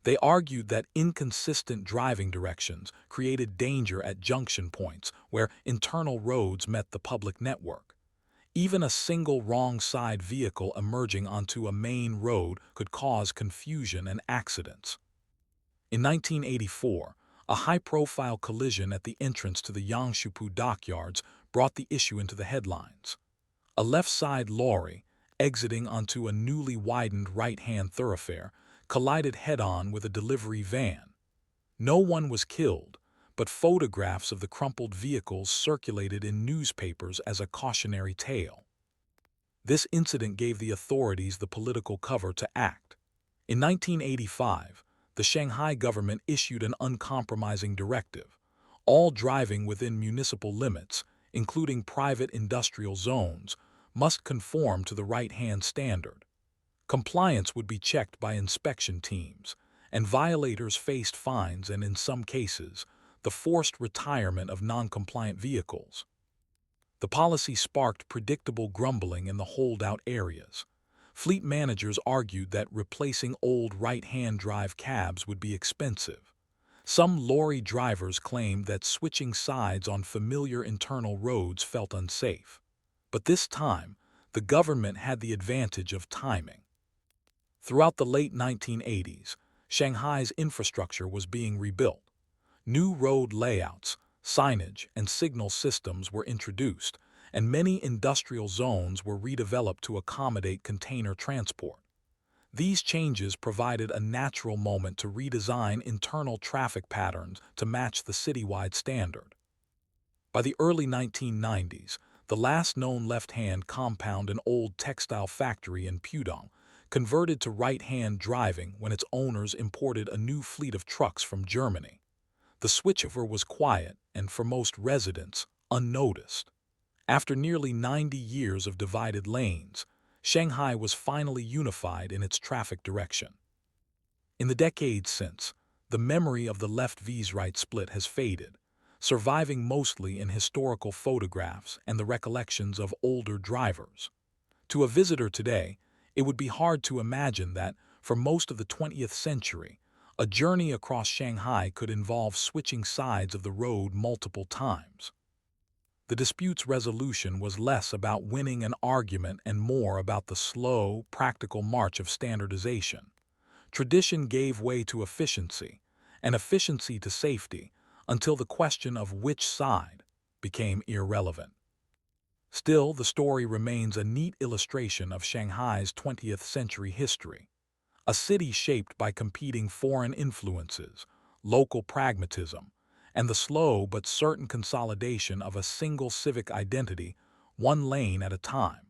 They argued that inconsistent driving directions created danger at junction points where internal roads met the public network. Even a single wrong-side vehicle emerging onto a main road could cause confusion and accidents. In 1984, a high-profile collision at the entrance to the Yangshupu dockyards brought the issue into the headlines. A left-side lorry, exiting onto a newly widened right-hand thoroughfare, collided head-on with a delivery van. No one was killed, but photographs of the crumpled vehicles circulated in newspapers as a cautionary tale. This incident gave the authorities the political cover to act. In 1985, the Shanghai government issued an uncompromising directive. All driving within municipal limits, including private industrial zones, must conform to the right-hand standard. Compliance would be checked by inspection teams, and violators faced fines and, in some cases, the forced retirement of non-compliant vehicles. The policy sparked predictable grumbling in the holdout areas. Fleet managers argued that replacing old right-hand drive cabs would be expensive. Some lorry drivers claimed that switching sides on familiar internal roads felt unsafe. But this time, the government had the advantage of timing. Throughout the late 1980s, Shanghai's infrastructure was being rebuilt. New road layouts, signage, and signal systems were introduced, and many industrial zones were redeveloped to accommodate container transport. These changes provided a natural moment to redesign internal traffic patterns to match the citywide standard. By the early 1990s, the last known left-hand compound, an old textile factory in Pudong, converted to right-hand driving when its owners imported a new fleet of trucks from Germany. The switchover was quiet and, for most residents, unnoticed. After nearly 90 years of divided lanes, Shanghai was finally unified in its traffic direction. In the decades since, the memory of the left vs right split has faded, surviving mostly in historical photographs and the recollections of older drivers. To a visitor today, it would be hard to imagine that, for most of the 20th century, a journey across Shanghai could involve switching sides of the road multiple times. The dispute's resolution was less about winning an argument and more about the slow, practical march of standardization. Tradition gave way to efficiency, and efficiency to safety, until the question of which side became irrelevant. Still, the story remains a neat illustration of Shanghai's 20th century history. A city shaped by competing foreign influences, local pragmatism, and the slow but certain consolidation of a single civic identity, one lane at a time.